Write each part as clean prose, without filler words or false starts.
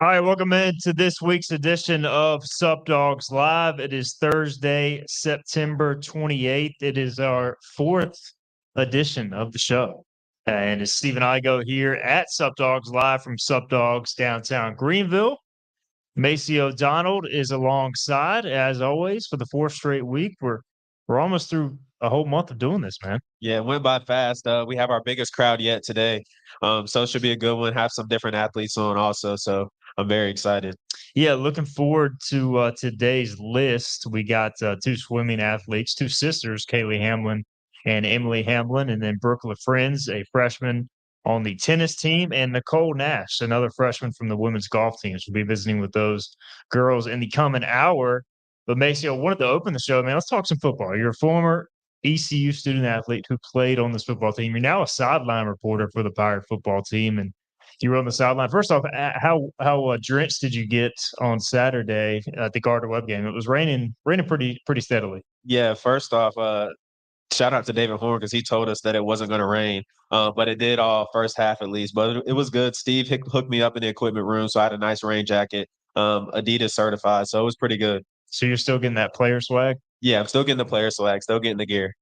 All right, welcome into this week's edition of Sup Dogs Live. It is Thursday, September 28th. It is our fourth edition of the show. And it's Steve and I go here at Sup Dogs Live from Sup Dogs downtown Greenville. Macy O'Donnell is alongside, as always, for the fourth straight week. We're almost through a whole month of doing this, man. Yeah, it went by fast. We have our biggest crowd yet today. So it should be a good one. Have some different athletes on also. So I'm very excited. Yeah, looking forward to today's list. We got two swimming athletes, two sisters, Kaylee Hamlin and Emily Hamlin, and then Brooke LaFriends, a freshman on the tennis team, and Nicole Nash, another freshman from the women's golf team. We'll be visiting with those girls in the coming hour. But Macy, I wanted to open the show, man. Let's talk some football. You're a former ECU student athlete who played on this football team. You're now a sideline reporter for the Pirate football team, and you were on the sideline. First off, how drenched did you get on Saturday at the Gardner Webb game? It was raining pretty steadily. Yeah, first off, shout out to David Horn because he told us that it wasn't going to rain, but it did all first half at least. But it was good. Steve hooked me up in the equipment room, so I had a nice rain jacket, Adidas certified, so it was pretty good. So you're still getting that player swag? Yeah, I'm still getting the player swag, still getting the gear.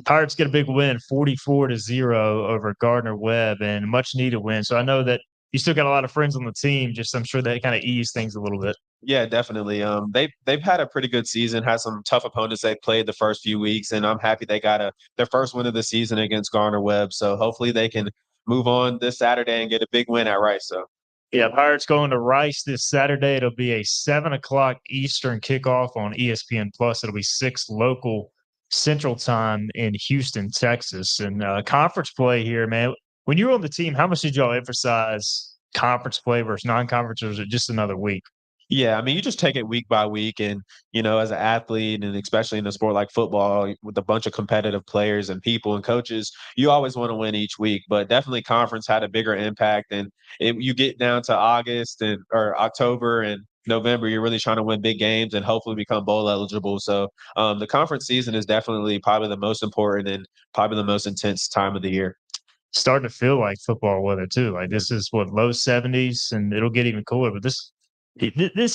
Pirates get a big win, 44-0 over Gardner Webb, and much needed win. So I know that you still got a lot of friends on the team. Just I'm sure that kind of eased things a little bit. Yeah, definitely. They've had a pretty good season. Had some tough opponents they played the first few weeks, and I'm happy they got their first win of the season against Gardner Webb. So hopefully they can move on this Saturday and get a big win at Rice. So. Yeah, Pirates going to Rice this Saturday. It'll be a 7:00 Eastern kickoff on ESPN Plus. It'll be 6 local Central Time in Houston, Texas. And conference play here, man. When you were on the team, how much did y'all emphasize conference play versus non-conference, or was it just another week? Yeah, I mean, you just take it week by week. And, as an athlete, and especially in a sport like football, with a bunch of competitive players and people and coaches, you always want to win each week. But definitely conference had a bigger impact. And you get down to August or October and November, you're really trying to win big games and hopefully become bowl eligible. So the conference season is definitely probably the most important and probably the most intense time of the year. Starting to feel like football weather, too. Like this is low 70s, and it'll get even cooler. But this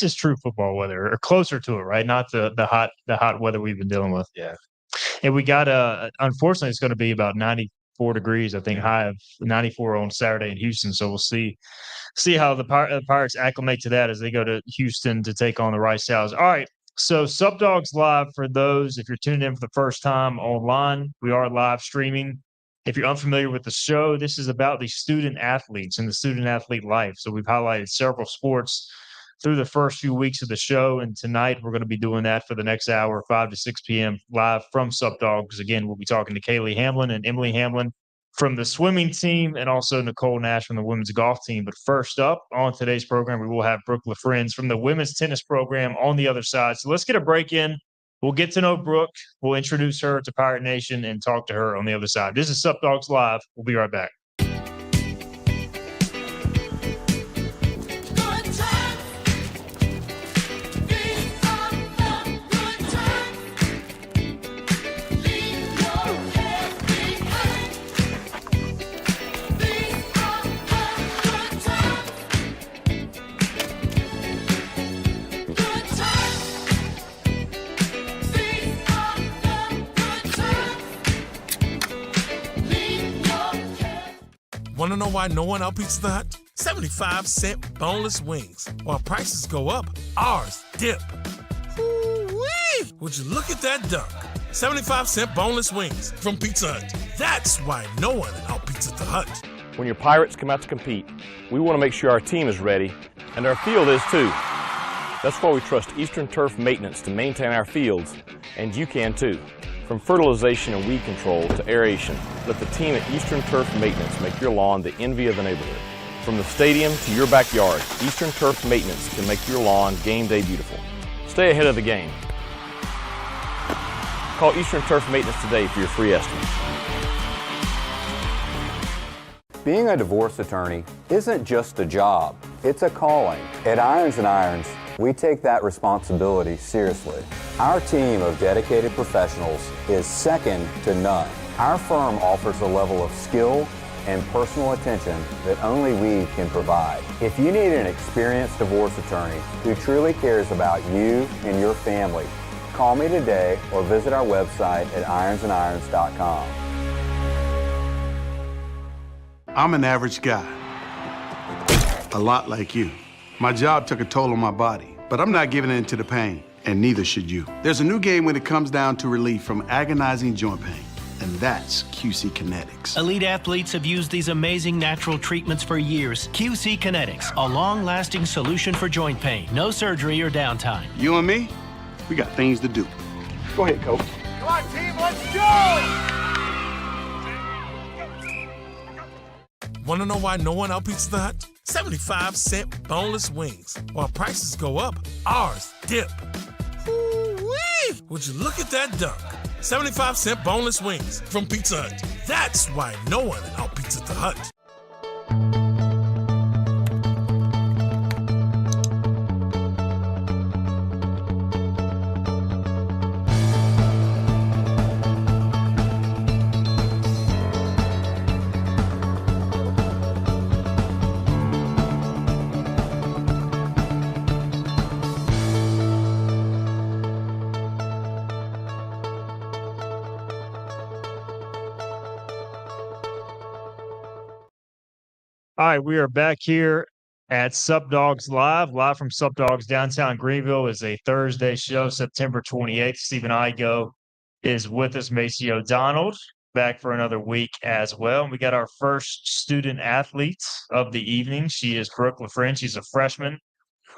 is true football weather, or closer to it, right? Not the hot weather we've been dealing with. Yeah. And we got unfortunately it's going to be about 94 degrees, I think, high of 94 on Saturday in Houston. So we'll see how the Pirates acclimate to that as they go to Houston to take on the Rice Owls. All right. So Sup Dogs Live, for those, if you're tuning in for the first time online, we are live streaming. If you're unfamiliar with the show, this is about the student athletes and the student athlete life. So we've highlighted several sports through the first few weeks of the show. And tonight we're going to be doing that for the next hour, 5 to 6 p.m. live from Sup Dogs. Again, we'll be talking to Kaylee Hamlin and Emily Hamlin from the swimming team, and also Nicole Nash from the women's golf team. But first up on today's program, we will have Brooke LaFriends from the women's tennis program on the other side. So let's get a break in. We'll get to know Brooke. We'll introduce her to Pirate Nation and talk to her on the other side. This is Sup Dogs Live. We'll be right back. Want to know why no one outbeats the Hut? 75-cent boneless wings. While prices go up, ours dip. Ooh-wee! Would you look at that dunk? 75-cent boneless wings from Pizza Hut. That's why no one outbeats at the Hut. When your Pirates come out to compete, we want to make sure our team is ready, and our field is too. That's why we trust Eastern Turf Maintenance to maintain our fields, and you can too. From fertilization and weed control to aeration, let the team at Eastern Turf Maintenance make your lawn the envy of the neighborhood. From the stadium to your backyard, Eastern Turf Maintenance can make your lawn game day beautiful. Stay ahead of the game. Call Eastern Turf Maintenance today for your free estimate. Being a divorce attorney isn't just a job, it's a calling. At Irons and Irons, we take that responsibility seriously. Our team of dedicated professionals is second to none. Our firm offers a level of skill, and personal attention that only we can provide. If you need an experienced divorce attorney who truly cares about you and your family, call me today or visit our website at ironsandirons.com. I'm an average guy, a lot like you. My job took a toll on my body, but I'm not giving in to the pain, and neither should you. There's a new game when it comes down to relief from agonizing joint pain, and that's QC Kinetics. Elite athletes have used these amazing natural treatments for years. QC Kinetics, a long-lasting solution for joint pain. No surgery or downtime. You and me, we got things to do. Go ahead, coach. Come on, team, let's go! Want to know why no one outbeats the Hut? 75-cent boneless wings. While prices go up, ours dip. Ooh-wee! Would you look at that dunk? 75-cent boneless wings from Pizza Hut. That's why no one outbeats at the Hut. All right, we are back here at Sup Dogs live from Sup Dogs downtown Greenville. Is a Thursday show, September 28th. Stephen Igo is with us. Macy O'Donnell back for another week as well. And we got our first student athlete of the evening. She is Brooke LaFrenne. She's a freshman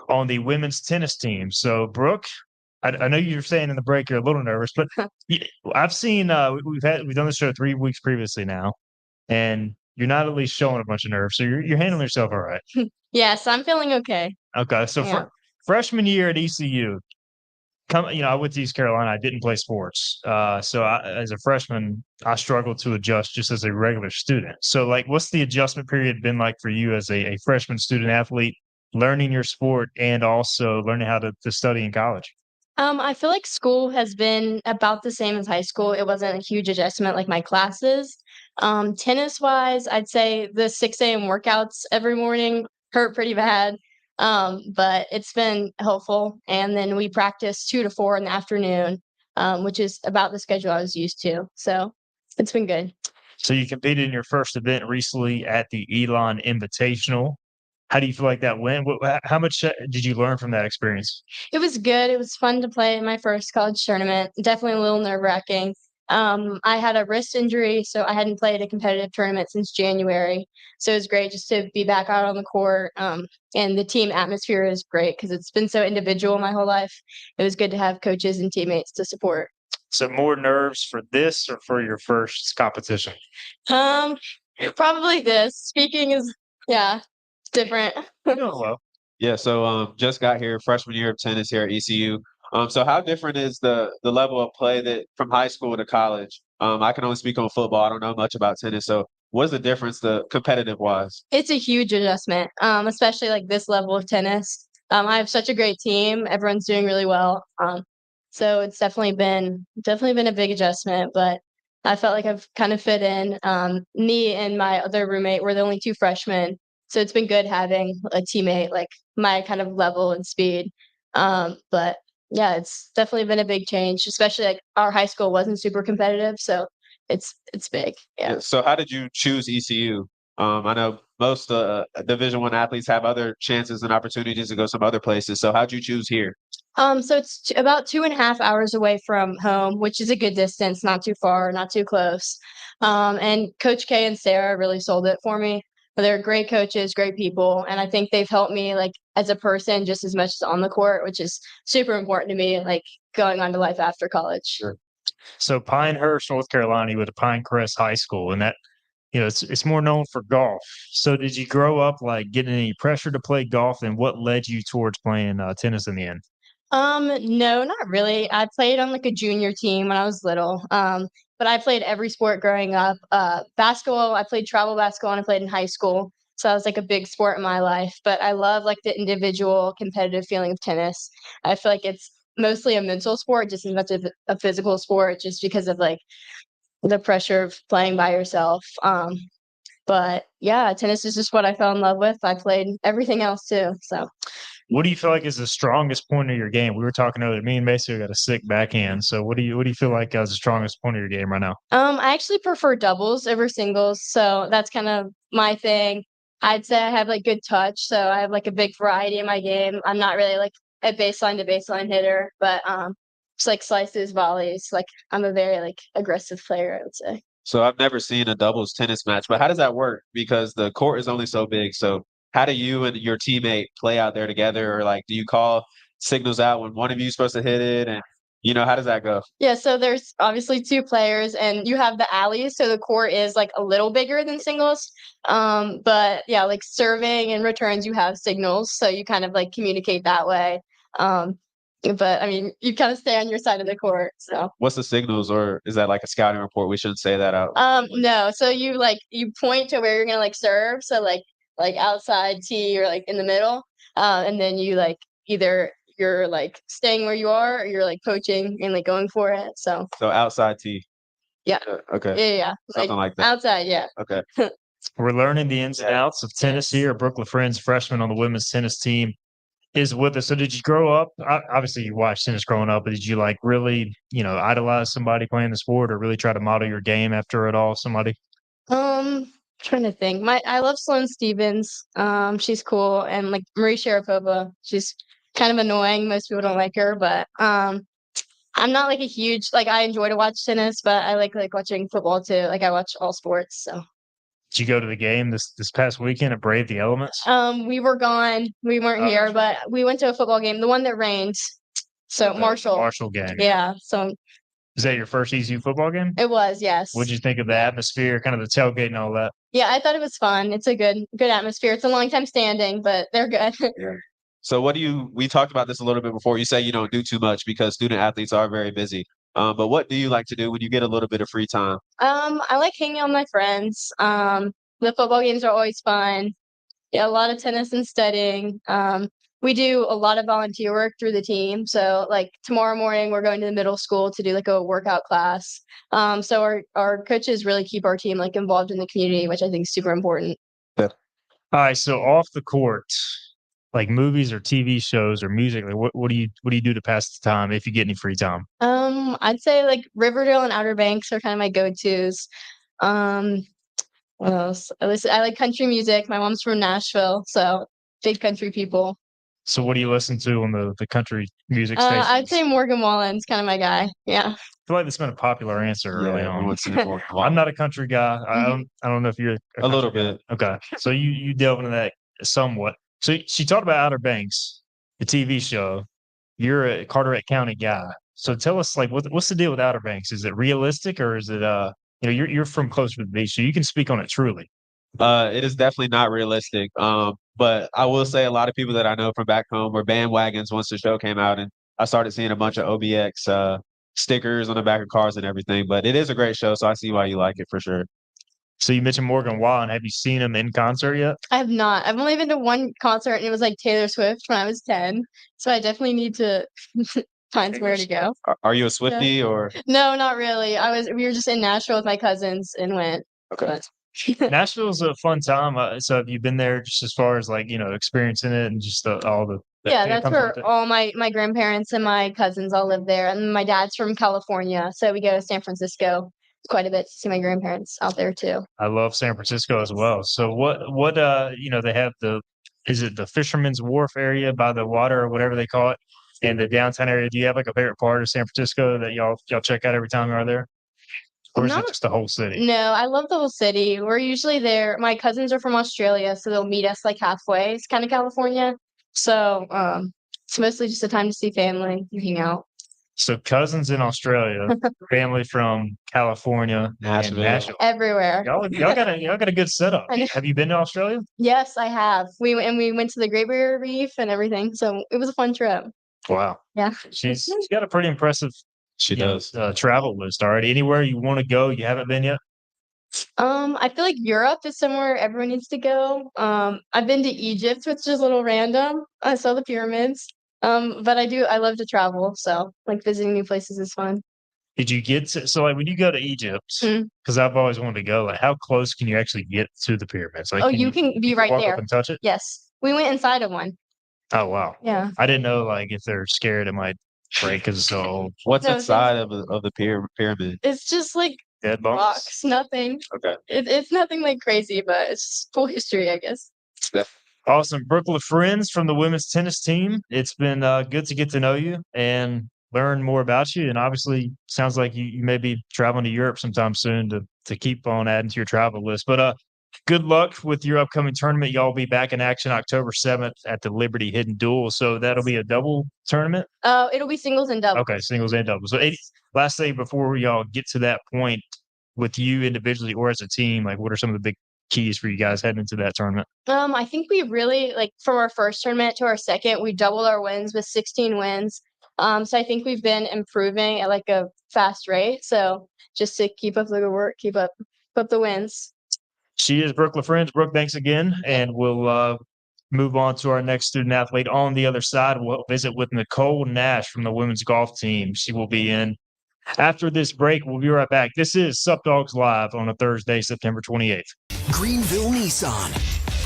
on the women's tennis team. So, Brooke, I know you're saying in the break you're a little nervous, but I've seen we've done the show 3 weeks previously now, and you're not at least showing a bunch of nerves, so you're handling yourself all right. Yes, I'm feeling okay. Okay, so Yeah. freshman year at ECU, I went to East Carolina. I didn't play sports, so as a freshman, I struggled to adjust just as a regular student. So, what's the adjustment period been like for you as a freshman student athlete, learning your sport and also learning how to study in college? I feel like school has been about the same as high school. It wasn't a huge adjustment like my classes. Tennis wise, I'd say the 6 a.m. workouts every morning hurt pretty bad. But it's been helpful. And then we practice 2 to 4 in the afternoon, which is about the schedule I was used to. So it's been good. So you competed in your first event recently at the Elon Invitational. How do you feel like that went? How much did you learn from that experience? It was good. It was fun to play in my first college tournament. Definitely a little nerve-wracking. I had a wrist injury, so I hadn't played a competitive tournament since January. So it was great just to be back out on the court. And the team atmosphere is great because it's been so individual my whole life. It was good to have coaches and teammates to support. So more nerves for this or for your first competition? Probably this. Speaking is, different. You're doing well. Yeah, so just got here, freshman year of tennis here at ECU. So how different is the level of play that from high school to college? I can only speak on football. I don't know much about tennis. So what's the difference, the competitive wise? It's a huge adjustment, especially like this level of tennis. I have such a great team. Everyone's doing really well. So it's definitely been a big adjustment, but I felt like I've kind of fit in. Me and my other roommate were the only 2 freshmen. So it's been good having a teammate like my kind of level and speed. But yeah, it's definitely been a big change, especially like our high school wasn't super competitive. So it's big. Yeah. So how did you choose ECU? I know most Division I athletes have other chances and opportunities to go some other places. So how'd you choose here? So it's about 2.5 hours away from home, which is a good distance, not too far, not too close. And Coach K and Sarah really sold it for me. They're great coaches, great people, and I think they've helped me like as a person just as much as on the court, which is super important to me, like going on to life after college. Sure. So Pinehurst, North Carolina, you went to Pinecrest High School, and that it's more known for golf. So did you grow up like getting any pressure to play golf, and what led you towards playing tennis in the end? No, not really. I played on like a junior team when I was little. But I played every sport growing up. Basketball, I played travel basketball and I played in high school. So that was like a big sport in my life. But I love like the individual competitive feeling of tennis. I feel like it's mostly a mental sport, just as much as a physical sport, just because of like the pressure of playing by yourself. But yeah, tennis is just what I fell in love with. I played everything else too. So What do you feel like is the strongest point of your game? We were talking earlier. Me and Macy got a sick backhand. So what do you feel like is the strongest point of your game right now? I actually prefer doubles over singles. So that's kind of my thing. I'd say I have like good touch. So I have like a big variety in my game. I'm not really like a baseline to baseline hitter, but just like slices, volleys. Like I'm a very like aggressive player, I would say. So I've never seen a doubles tennis match, but how does that work? Because the court is only so big. So how do you and your teammate play out there together? Or like, do you call signals out when one of you is supposed to hit it? And how does that go? Yeah, so there's obviously two players, and you have the alleys, so the court is like a little bigger than singles. But yeah, like serving and returns, you have signals, so you kind of like communicate that way. Um, but I mean, you kind of stay on your side of the court. So What's the signals, or is that like a scouting report? We shouldn't say that out. no, so you point to where you're gonna like serve, so like outside tee or like in the middle, and then you like either you're like staying where you are or you're like poaching and like going for it. So So outside tee. yeah. Okay. Yeah. Something like that. Outside, yeah. Okay. We're learning the ins and outs of tennis here. Brooke LaFriend's freshman on the women's tennis team is with us. So did you grow up? Obviously, you watched tennis growing up, but did you like really, idolize somebody playing the sport or really try to model your game after it all? Somebody? Trying to think. I love Sloane Stevens. She's cool, and like Marie Sharapova. She's kind of annoying. Most people don't like her, but I'm not like a huge like I enjoy to watch tennis, but I like watching football too. Like I watch all sports. So Did you go to the game this past weekend at Brave the Elements? we were gone. We weren't here, but we went to a football game, the one that rained. So Marshall game. Yeah. So Is that your first ECU football game? it was, yes. What'd you think of the atmosphere, kind of the tailgate and all that? Yeah, I thought it was fun. It's a good atmosphere. It's a long time standing, but they're good. So we talked about this a little bit before. You say you don't do too much because student athletes are very busy. But what do you like to do when you get a little bit of free time? I like hanging out with my friends. The football games are always fun. Yeah, a lot of tennis and studying. We do a lot of volunteer work through the team. So like tomorrow morning, we're going to the middle school to do like a workout class. So our coaches really keep our team like involved in the community, which I think is super important. Yeah. All right, so off the court, like movies or TV shows or music, like what do you do to pass the time if you get any free time? I'd say like Riverdale and Outer Banks are kind of my go-tos. Um, what else? I like country music. My mom's from Nashville, so big country people. So what do you listen to on the country music station? I'd say Morgan Wallen's kind of my guy. Yeah. I feel like that's been a popular answer early Yeah, on. everyone's seen it. I'm not a country guy. I don't know if you're A little country bit. guy. Okay, so you delve into that somewhat. So she talked about Outer Banks, the TV show. You're a Carteret County guy, so tell us like what's the deal with Outer Banks? Is it realistic or is it you're from close to the beach, so you can speak on it truly. It is definitely not realistic. But I will say a lot of people that I know from back home were bandwagons once the show came out, and I started seeing a bunch of OBX stickers on the back of cars and everything. But it is a great show, so I see why you like it for sure. So you mentioned Morgan Wallen. Have you seen him in concert yet? I have not. I've only been to one concert, and it was like Taylor Swift when I was 10. So I definitely need to find somewhere to go. Are you a Swiftie or? No, not really. We were just in Nashville with my cousins and went. Okay. Nashville's a fun time. So have you been there just as far as like, experiencing it and just all the Yeah, that that's comes where with it? all my grandparents and my cousins all live there. And my dad's from California, so we go to San Francisco quite a bit to see my grandparents out there too. I love San Francisco as well. So what they have is it the Fisherman's Wharf area by the water or whatever they call it in the downtown area? Do you have like a favorite part of San Francisco that y'all check out every time you are there? Or is it Not just the whole city? No, I love the whole city. We're usually there. My cousins are from Australia, so they'll meet us like halfway. It's kind of California. So it's mostly just a time to see family and hang out. So cousins in Australia, family from California, and Nashville. Everywhere. Y'all got a good setup. I know. Have you been to Australia? Yes, I have. We went to the Great Barrier Reef and everything. So it was a fun trip. Wow. Yeah. She's got a pretty impressive She does. travel list already. Anywhere you want to go, you haven't been yet? I feel like Europe is somewhere everyone needs to go. I've been to Egypt, which is a little random. I saw the pyramids. But I love to travel, so like visiting new places is fun. Did you get to, so like when you go to Egypt, Mhm. because I've always wanted to go, like how close can you actually get to the pyramids? Like, Oh, you can be right walk there. up and touch it? Yes. We went inside of one. Oh wow. Yeah. I didn't know like if they're scared it might break because it's so old. What's No, inside of the pyramid? it's just like Dead bones. rocks, nothing. Okay. It's nothing like crazy, but it's just full history, I guess. Awesome. Brooke LaFriends from the women's tennis team. It's been good to get to know you and learn more about you. And obviously, sounds like you may be traveling to Europe sometime soon to keep on adding to your travel list. But good luck with your upcoming tournament. Y'all will be back in action October 7th at the Liberty Hidden Duel. So that'll be a double tournament. It'll be singles and doubles. Okay, singles and doubles. So, last thing before y'all get to that point with you individually or as a team, like what are some of the big keys for you guys heading into that tournament? I think we really like from our first tournament to our second, we doubled our wins with 16 wins. So I think we've been improving at like a fast rate. So just to keep up the good work, keep up the wins. She is Brooke LaFriends. Brooke, thanks again. And we'll move on to our next student athlete on the other side. We'll visit with Nicole Nash from the women's golf team. She will be in after this break. We'll be right back. This is Sup Dogs Live on a Thursday, September 28th. Greenville Nissan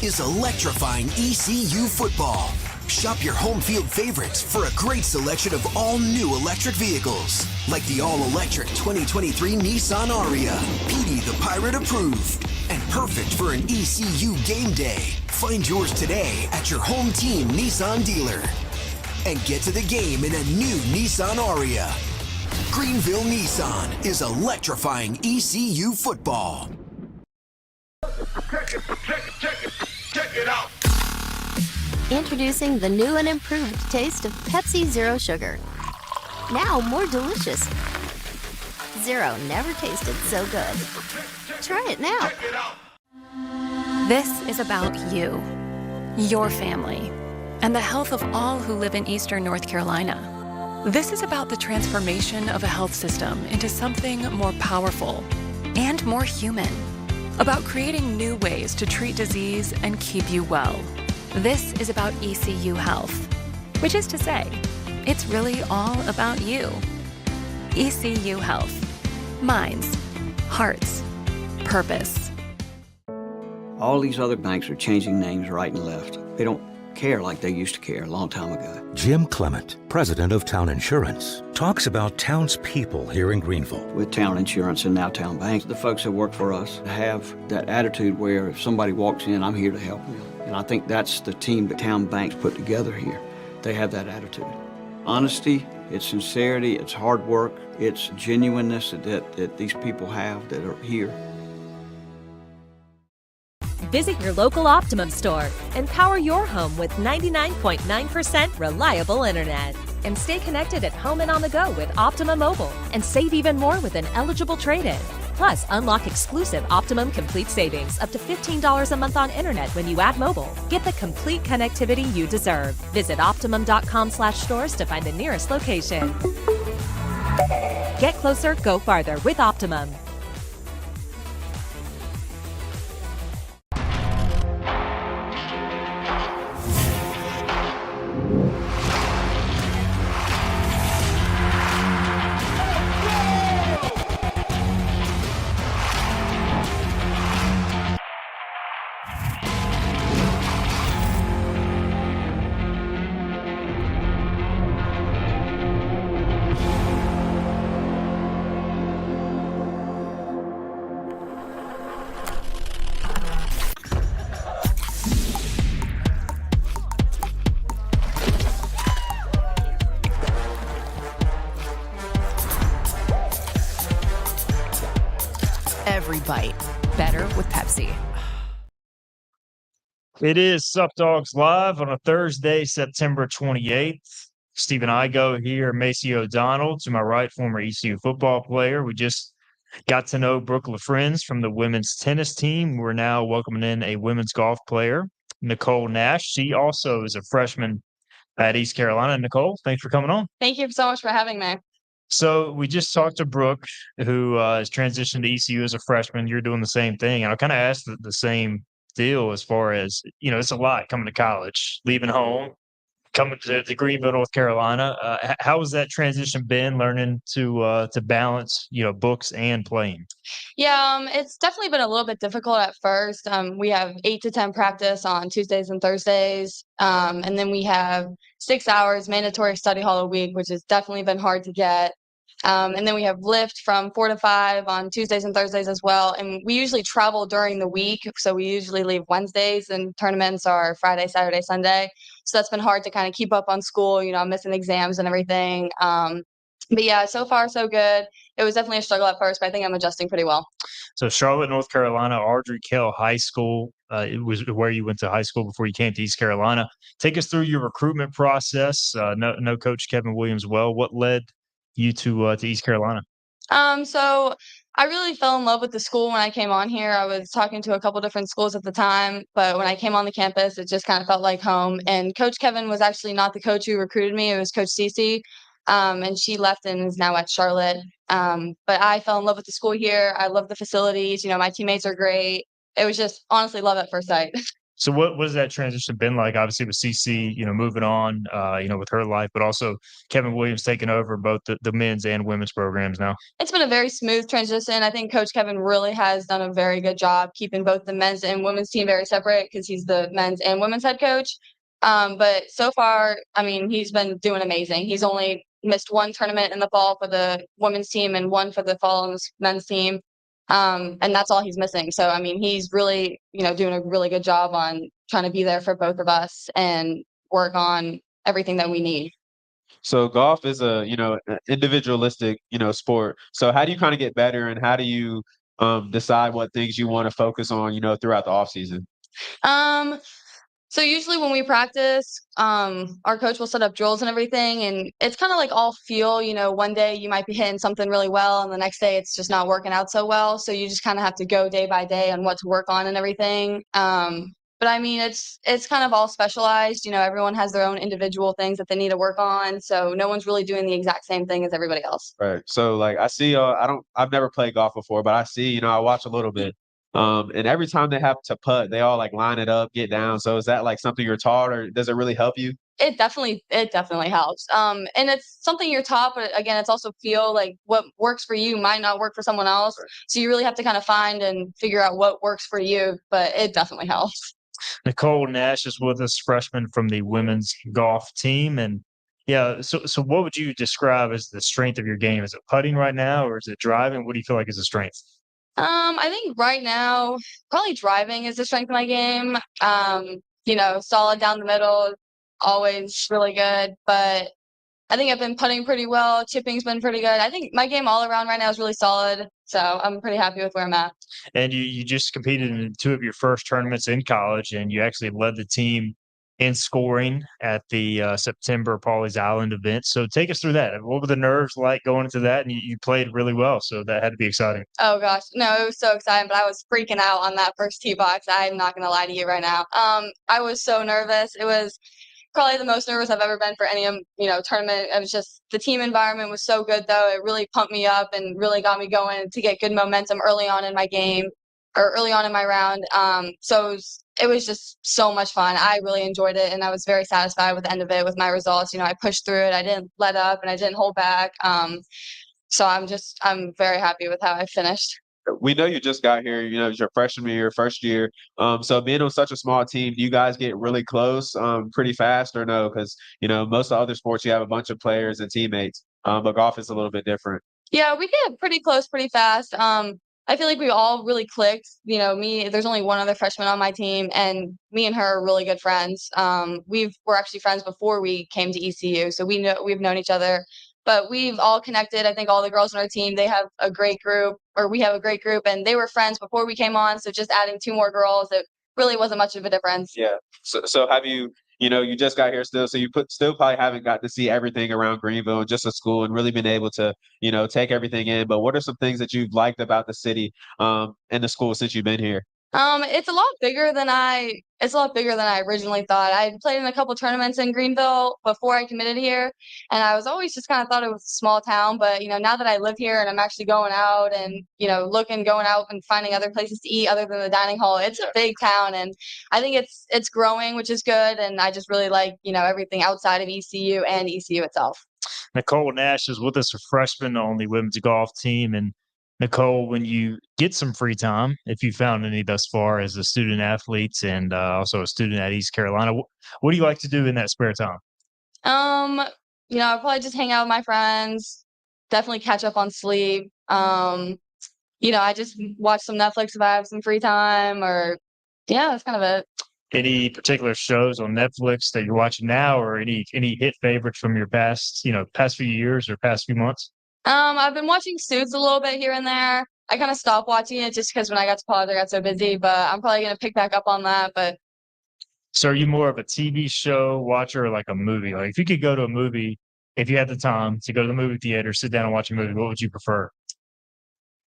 is electrifying ECU football. Shop your home field favorites for a great selection of all new electric vehicles, like the all-electric 2023 Nissan Aria, PD the Pirate approved, and perfect for an ECU game day. Find yours today at your home team Nissan dealer. And get to the game in a new Nissan Aria. Greenville Nissan is electrifying ECU football. Check it out. Introducing the new and improved taste of Pepsi Zero Sugar. Now more delicious. Zero never tasted so good. Try it now. This is about you, your family, and the health of all who live in Eastern North Carolina. This is about the transformation of a health system into something more powerful and more human. About creating new ways to treat disease and keep you well. This is about ECU Health, which is to say, it's really all about you. ECU Health. Minds, hearts, purpose. All these other banks are changing names right and left. They don't care like they used to care a long time ago. Jim Clement, president of Town Insurance, talks about townspeople here in Greenville. With Town Insurance and now Town Bank, the folks that work for us have that attitude where if somebody walks in, I'm here to help them. And I think that's the team that Town Bank's put together here. They have that attitude. Honesty, it's sincerity, it's hard work, it's genuineness that these people have that are here. Visit your local Optimum store and power your home with 99.9% reliable internet. And stay connected at home and on the go with Optimum Mobile and save even more with an eligible trade-in. Plus, unlock exclusive Optimum Complete savings up to $15 a month on internet when you add mobile. Get the complete connectivity you deserve. Visit Optimum.com/stores to find the nearest location. Get closer, go farther with Optimum. Every bite better with Pepsi. It is Sup Dogs Live on a Thursday, September 28th. Stephen Igo here, Macy O'Donnell to my right, former ECU football player. We just got to know Brooke LaFriends from the women's tennis team. We're now welcoming in a women's golf player, Nicole Nash. She also is a freshman at East Carolina. Nicole, thanks for coming on. Thank you so much for having me. So we just talked to Brooke, who has transitioned to ECU as a freshman. You're doing the same thing. And I kind of asked the same deal as far as, it's a lot coming to college, leaving home, coming to Greenville, North Carolina. How has that transition been? Learning to balance, books and playing. Yeah, it's definitely been a little bit difficult at first. We have 8 to 10 practice on Tuesdays and Thursdays, and then we have 6 hours mandatory study hall a week, which has definitely been hard to get. And then we have lift from 4 to 5 on Tuesdays and Thursdays as well. And we usually travel during the week, so we usually leave Wednesdays, and tournaments are Friday, Saturday, Sunday. So that's been hard to kind of keep up on school. I'm missing exams and everything. But yeah, so far so good. It was definitely a struggle at first, but I think I'm adjusting pretty well. So Charlotte, North Carolina, Ardrey Kell High School. It was where you went to high school before you came to East Carolina. Take us through your recruitment process. No Coach Kevin Williams. Well, what led you to East Carolina? So I really fell in love with the school when I came on here. I was talking to a couple different schools at the time, but when I came on the campus, it just kind of felt like home. And Coach Kevin was actually not the coach who recruited me. It was Coach Cece. And she left and is now at Charlotte. But I fell in love with the school here. I love the facilities. My teammates are great. It was just honestly love at first sight. So what has that transition been like? Obviously with CC, moving on, with her life, but also Kevin Williams taking over both the men's and women's programs now. It's been a very smooth transition. I think Coach Kevin really has done a very good job keeping both the men's and women's team very separate because he's the men's and women's head coach. But so far, I mean, he's been doing amazing. He's only missed one tournament in the fall for the women's team and one for the fall on the men's team. And that's all he's missing. So, I mean, he's really, doing a really good job on trying to be there for both of us and work on everything that we need. So golf is a, an individualistic, sport. So how do you kind of get better and how do you decide what things you want to focus on, throughout the off season? Um, So usually when we practice, our coach will set up drills and everything, and it's kind of like all feel. One day you might be hitting something really well, and the next day it's just not working out so well. So you just kind of have to go day by day on what to work on and everything. But I mean, it's kind of all specialized. Everyone has their own individual things that they need to work on, so no one's really doing the exact same thing as everybody else. Right. So like I see, I've never played golf before, but I see, I watch a little bit. And every time they have to putt, they all like line it up, get down. So is that like something you're taught or does it really help you? It definitely helps. And it's something you're taught, but again, it's also feel like what works for you might not work for someone else. So you really have to kind of find and figure out what works for you, but it definitely helps. Nicole Nash is with us, freshman from the women's golf team. And yeah, so what would you describe as the strength of your game? Is it putting right now or is it driving? What do you feel like is the strength? I think right now, probably driving is the strength of my game. Solid down the middle, always really good. But I think I've been putting pretty well. Chipping's been pretty good. I think my game all around right now is really solid. So I'm pretty happy with where I'm at. And you just competed in two of your first tournaments in college, and you actually led the team in scoring at the September Pawleys Island event. So take us through that. What were the nerves like going into that? And you played really well, so that had to be exciting. Oh gosh, no, it was so exciting, but I was freaking out on that first tee box. I'm not gonna lie to you right now. I was so nervous. It was probably the most nervous I've ever been for any tournament. It was just the team environment was so good though. It really pumped me up and really got me going to get good momentum early on in my game or early on in my round. So it was just so much fun. I really enjoyed it and I was very satisfied with the end of it with my results. I pushed through it. I didn't let up and I didn't hold back. So I'm very happy with how I finished. We know you just got here, it's your freshman year, first year. So being on such a small team, do you guys get really close pretty fast or no? Because, most of the other sports, you have a bunch of players and teammates, but golf is a little bit different. Yeah, we get pretty close pretty fast. I feel like we all really clicked. There's only one other freshman on my team, and me and her are really good friends. We're actually friends before we came to ECU, so we've known each other. But we've all connected. I think all the girls on our team, they have a great group, or we have a great group, and they were friends before we came on. So just adding two more girls, it really wasn't much of a difference. Yeah. So have you, you just got here still, so you still probably haven't got to see everything around Greenville and just a school and really been able to, take everything in. But what are some things that you've liked about the city and the school since you've been here? It's a lot bigger than I originally thought. I played in a couple tournaments in Greenville before I committed here, and I was always just kind of thought it was a small town. But now that I live here and I'm actually going out and going out and finding other places to eat other than the dining hall, it's a big town, and I think it's growing, which is good. And I just really like everything outside of ECU and ECU itself. Nicole Nash is with us, a freshman on the women's golf team. And Nicole, when you get some free time, if you found any thus far as a student athlete and also a student at East Carolina, what do you like to do in that spare time? I'll probably just hang out with my friends, definitely catch up on sleep. I just watch some Netflix if I have some free time, or that's kind of it. Any particular shows on Netflix that you're watching now, or any hit favorites from your past few years or past few months? I've been watching Suits a little bit here and there. I kind of stopped watching it just because when I got to college, I got so busy, but I'm probably going to pick back up on that. But so are you more of a TV show watcher or like a movie? Like if you could go to a movie, if you had the time to go to the movie theater, sit down and watch a movie, what would you prefer?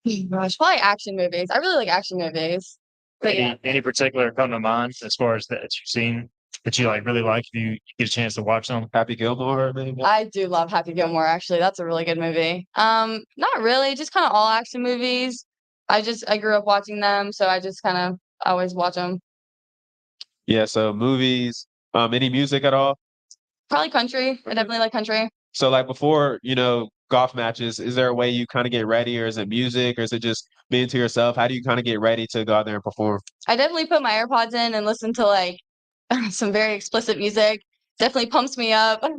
Gosh, probably action movies. I really like action movies. But any particular come to mind as far as that you've seen that you really like if you get a chance to watch them? Happy Gilmore, maybe? I do love Happy Gilmore, actually. That's a really good movie. Not really, just kind of all action movies. I grew up watching them, so I just kind of always watch them. Yeah, so movies, any music at all? Probably country. I definitely like country. So before, golf matches, is there a way you kind of get ready, or is it music, or is it just being to yourself? How do you kind of get ready to go out there and perform? I definitely put my AirPods in and listen to some very explicit music. Definitely pumps me up. But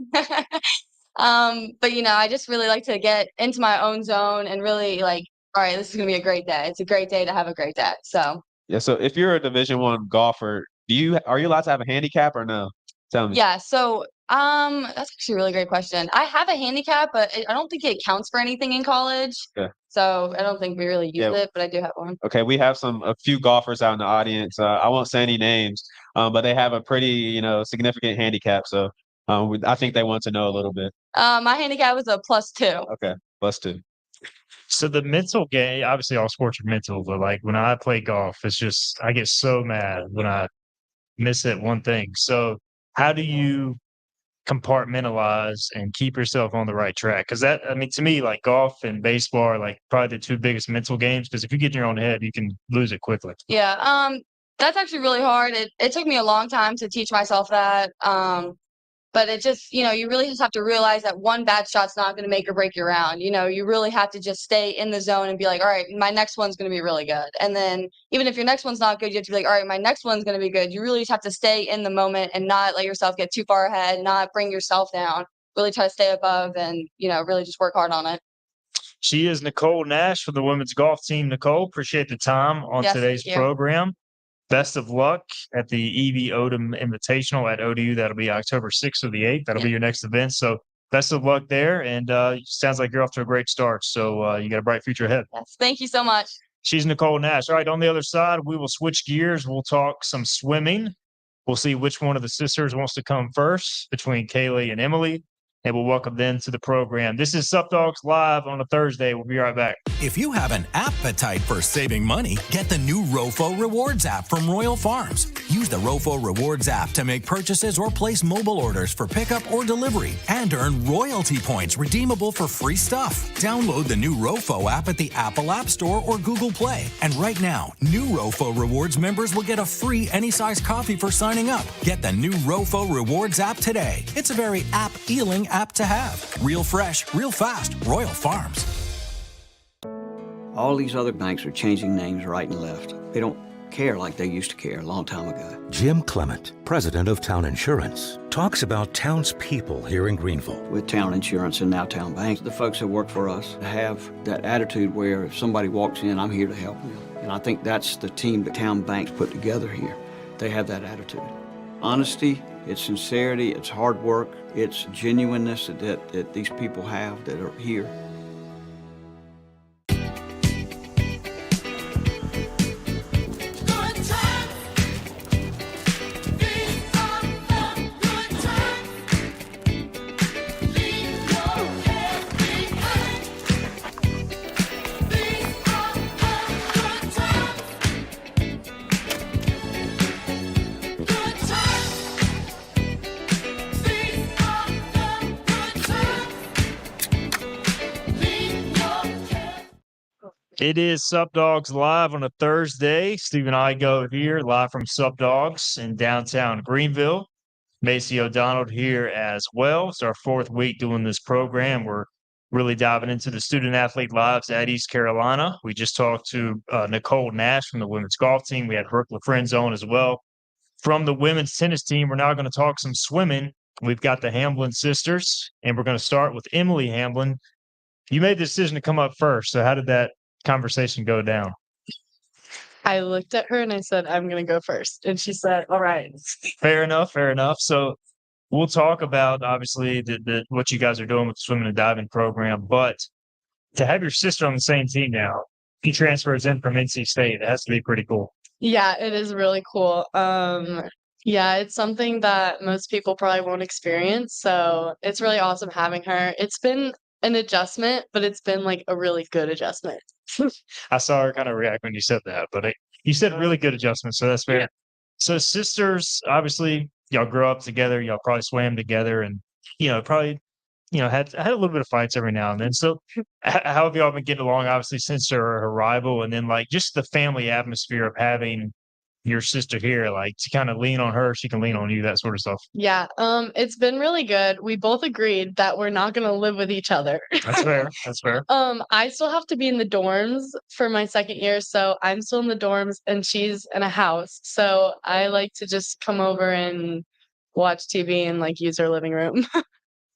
I just really like to get into my own zone and really all right, this is gonna be a great day. It's a great day to have a great day. So yeah. So if you're a Division I golfer, are you allowed to have a handicap or no? Tell me. Yeah. So that's actually a really great question. I have a handicap, but I don't think it counts for anything in college. Okay. So I don't think we really use it, but I do have one. Okay, we have a few golfers out in the audience. I won't say any names, but they have a pretty, significant handicap. So I think they want to know a little bit. My handicap was a +2. Okay, +2. So the mental game, obviously all sports are mental, but when I play golf, it's just I get so mad when I miss that one thing. So how do you compartmentalize and keep yourself on the right track? Because to me, golf and baseball are probably the two biggest mental games, because if you get in your own head, you can lose it quickly. Yeah, that's actually really hard. It took me a long time to teach myself that. But it just, you really just have to realize that one bad shot's not going to make or break your round. You really have to just stay in the zone and be like, all right, my next one's going to be really good. And then even if your next one's not good, you have to be like, all right, my next one's going to be good. You really just have to stay in the moment and not let yourself get too far ahead, not bring yourself down, really try to stay above and, really just work hard on it. She is Nicole Nash from the women's golf team. Nicole, appreciate the time on today's program. Best of luck at the E.V. Odom Invitational at ODU. That'll be October 6th or the 8th. That'll be your next event. So best of luck there. And sounds like you're off to a great start. So you got a bright future ahead. Yes, thank you so much. She's Nicole Nash. All right, on the other side, we will switch gears. We'll talk some swimming. We'll see which one of the sisters wants to come first between Kaylee and Emily. And we'll welcome them to the program. This is Sup Dogs Live on a Thursday. We'll be right back. If you have an appetite for saving money, get the new Rofo Rewards app from Royal Farms. Use the Rofo Rewards app to make purchases or place mobile orders for pickup or delivery and earn royalty points redeemable for free stuff. Download the new Rofo app at the Apple App Store or Google Play. And right now, new Rofo Rewards members will get a free any-size coffee for signing up. Get the new Rofo Rewards app today. It's a very app-ealing app to have. Real fresh, real fast. Royal Farms. All these other banks are changing names right and left. They don't care like they used to care a long time ago. Jim Clement, president of Town Insurance, talks about townspeople here in Greenville. With Town Insurance and now Town Bank, the folks that work for us have that attitude where if somebody walks in, I'm here to help them. And I think that's the team that Town Bank's put together here. They have that attitude. Honesty, it's sincerity, it's hard work, it's genuineness that these people have that are here. It is Sup Dogs live on a Thursday. Steve and I go here live from Sup Dogs in downtown Greenville. Macy O'Donnell here as well. It's our fourth week doing this program. We're really diving into the student athlete lives at East Carolina. We just talked to Nicole Nash from the women's golf team. We had Brooke LaFriends on as well. From the women's tennis team, we're now going to talk some swimming. We've got the Hamblin sisters, and we're going to start with Emily Hamblin. You made the decision to come up first. So how did that conversation go down? I looked at her and I said, I'm going to go first. And she said, all right. Fair enough. Fair enough. So we'll talk about, obviously, what you guys are doing with the swimming and diving program. But to have your sister on the same team now, he transfers in from NC State. It has to be pretty cool. Yeah, it is really cool. Yeah, it's something that most people probably won't experience. So it's really awesome having her. It's been an adjustment, but it's been like a really good adjustment. I saw her kind of react when you said that, but you said really good adjustment, so that's fair. Yeah. So sisters, obviously, y'all grew up together. Y'all probably swam together, and probably had a little bit of fights every now and then. So how have y'all been getting along? Obviously, since her arrival, and then like just the family atmosphere of having your sister here, like to kind of lean on her, she can lean on you, that sort of stuff. Yeah, it's been really good. We both agreed that we're not gonna live with each other. That's fair. That's fair. I still have to be in the dorms for my second year, so I'm still in the dorms and she's in a house. So I like to just come over and watch TV and like use her living room.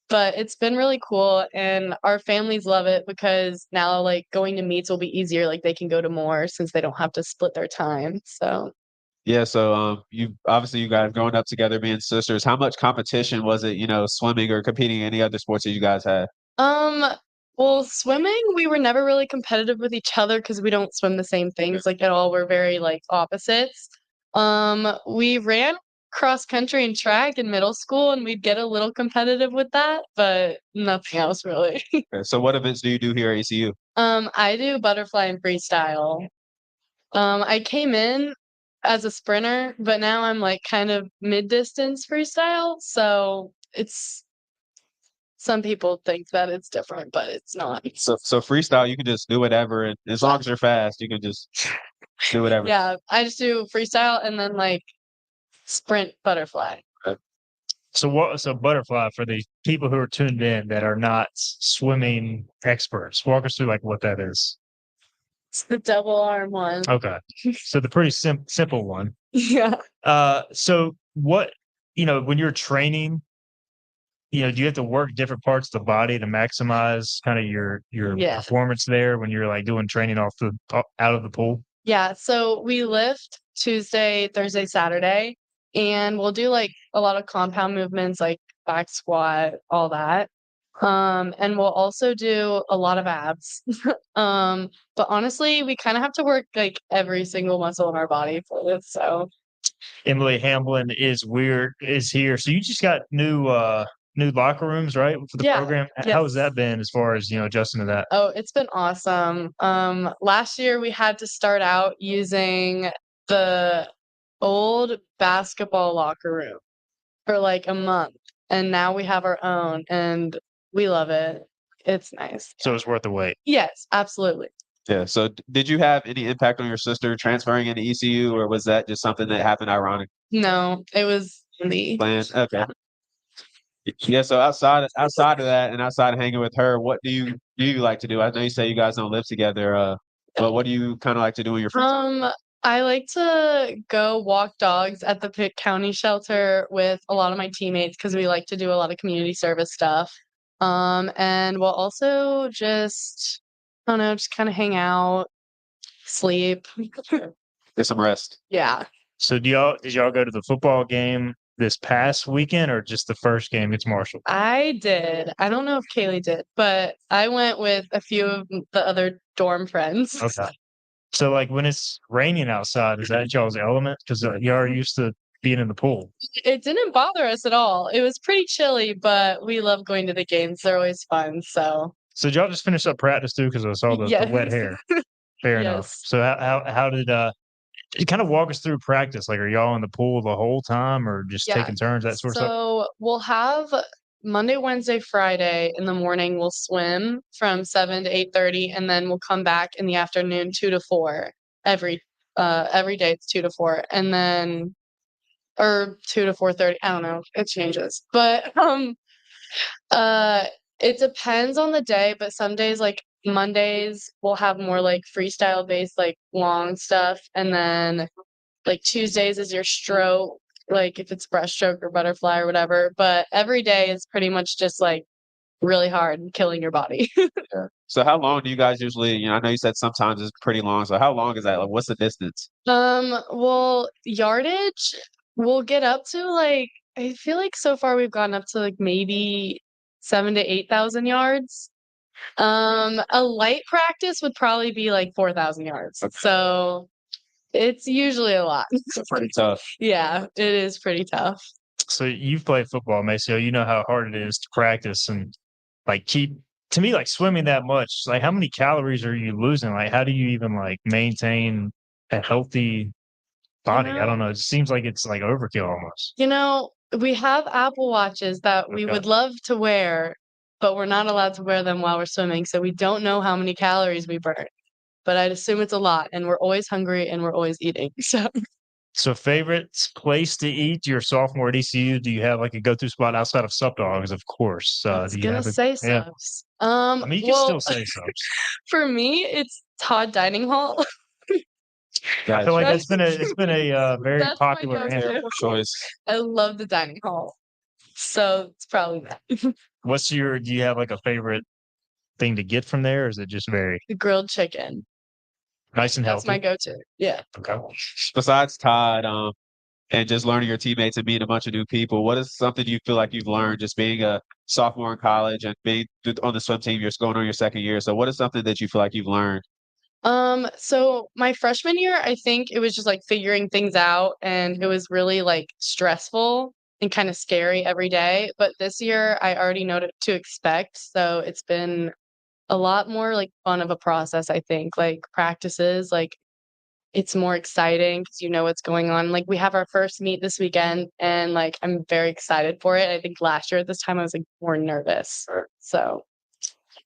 But it's been really cool and our families love it because now like going to meets will be easier. Like they can go to more since they don't have to split their time. So Yeah, so you guys growing up together, being sisters. How much competition was it, swimming or competing in any other sports that you guys had? Well, swimming, we were never really competitive with each other because we don't swim the same things like at all. We're very like opposites. We ran cross country and track in middle school and we'd get a little competitive with that, but nothing else really. Okay, so what events do you do here at ECU? I do butterfly and freestyle. I came in as a sprinter, but now I'm like kind of mid-distance freestyle. So it's some people think that it's different, but it's not. So freestyle, you can just do whatever, and as long as you're fast, you can just do whatever. Yeah, I just do freestyle and then like sprint butterfly. So butterfly, for the people who are tuned in that are not swimming experts, walk us through like what that is. It's the double arm one. Okay. So the pretty simple one. Yeah. So what, when you're training, do you have to work different parts of the body to maximize kind of your performance there when you're like doing training out of the pool? Yeah. So we lift Tuesday, Thursday, Saturday, and we'll do like a lot of compound movements like back squat, all that. And we'll also do a lot of abs. But honestly, we kind of have to work like every single muscle in our body for this. So Emily Hamblin is here. So you just got new locker rooms, right? For the program. Yes. How has that been as far as, adjusting to that? Oh, it's been awesome. Last year we had to start out using the old basketball locker room for like a month. And now we have our own and we love it. It's nice. So it's worth the wait. Yes, absolutely. Yeah. So did you have any impact on your sister transferring into ECU, or was that just something that happened ironic? No, it was me. Planned? Okay. Yeah. So outside of that, and outside of hanging with her, what do you like to do? I know you say you guys don't live together, but what do you kind of like to do in your free time? I like to go walk dogs at the Pitt County shelter with a lot of my teammates because we like to do a lot of community service stuff. And we'll also just, I don't know, just kind of hang out, sleep. Get some rest. Yeah. So did y'all go to the football game this past weekend or just the first game against Marshall? I did. I don't know if Kaylee did, but I went with a few of the other dorm friends. Okay. So like when it's raining outside, is that y'all's element? Because y'all are used to being in the pool. It didn't bother us at all. It was pretty chilly, but we love going to the games. They're always fun. So did y'all just finish up practice too? Because I saw the wet hair. Fair enough. So how did kind of walk us through practice? Like, are y'all in the pool the whole time or just taking turns, that sort of stuff? So we'll have Monday, Wednesday, Friday in the morning we'll swim from 7 to 8:30, and then we'll come back in the afternoon 2 to 4 every day. It's 2 to 4, and then or 2 to 4:30. I don't know. It changes, but uh, it depends on the day. But some days, like Mondays, we'll have more like freestyle based, like long stuff, and then like Tuesdays is your stroke, like if it's breaststroke or butterfly or whatever. But every day is pretty much just like really hard and killing your body. Yeah. So how long do you guys usually, I know you said sometimes it's pretty long. So how long is that? Like, what's the distance? Well, yardage, we'll get up to like I feel like so far we've gotten up to like maybe 7 to 8,000 yards. A light practice would probably be like 4,000 yards. Okay. So it's usually a lot. It's pretty tough. Yeah, it is pretty tough. So you've played football, Maceo. You know how hard it is to practice and like keep. To me, like swimming that much, like how many calories are you losing? Like, how do you even like maintain a healthy body? I don't know. It seems like it's like overkill almost. We have Apple Watches that we Okay. would love to wear, but we're not allowed to wear them while we're swimming, so we don't know how many calories we burn. But I'd assume it's a lot, and we're always hungry and we're always eating. So, favorite place to eat your sophomore at ECU? Do you have like a go-to spot outside of Sup Dogs, of course? I was Do you gonna have a say yeah? subs. I mean, you can Well, still say subs. for me, it's Todd Dining Hall. I feel like That's it's been a very that's my popular go-to. choice. I love the dining hall, so it's probably that. Do you have like a favorite thing to get from there, or is it just very The grilled chicken. nice and That's my healthy? go-to. Yeah. Okay. Besides Todd, and just learning your teammates and meeting a bunch of new people, what is something you feel like you've learned just being a sophomore in college and being on the swim team? You're going on your second year. So what is something that you feel like you've learned? So my freshman year, I think it was just like figuring things out, and it was really like stressful and kind of scary every day. But this year I already know what to expect. So it's been a lot more like fun of a process, I think. Like practices, like it's more exciting because you know what's going on. Like we have our first meet this weekend, and like I'm very excited for it. I think last year at this time I was like more nervous. So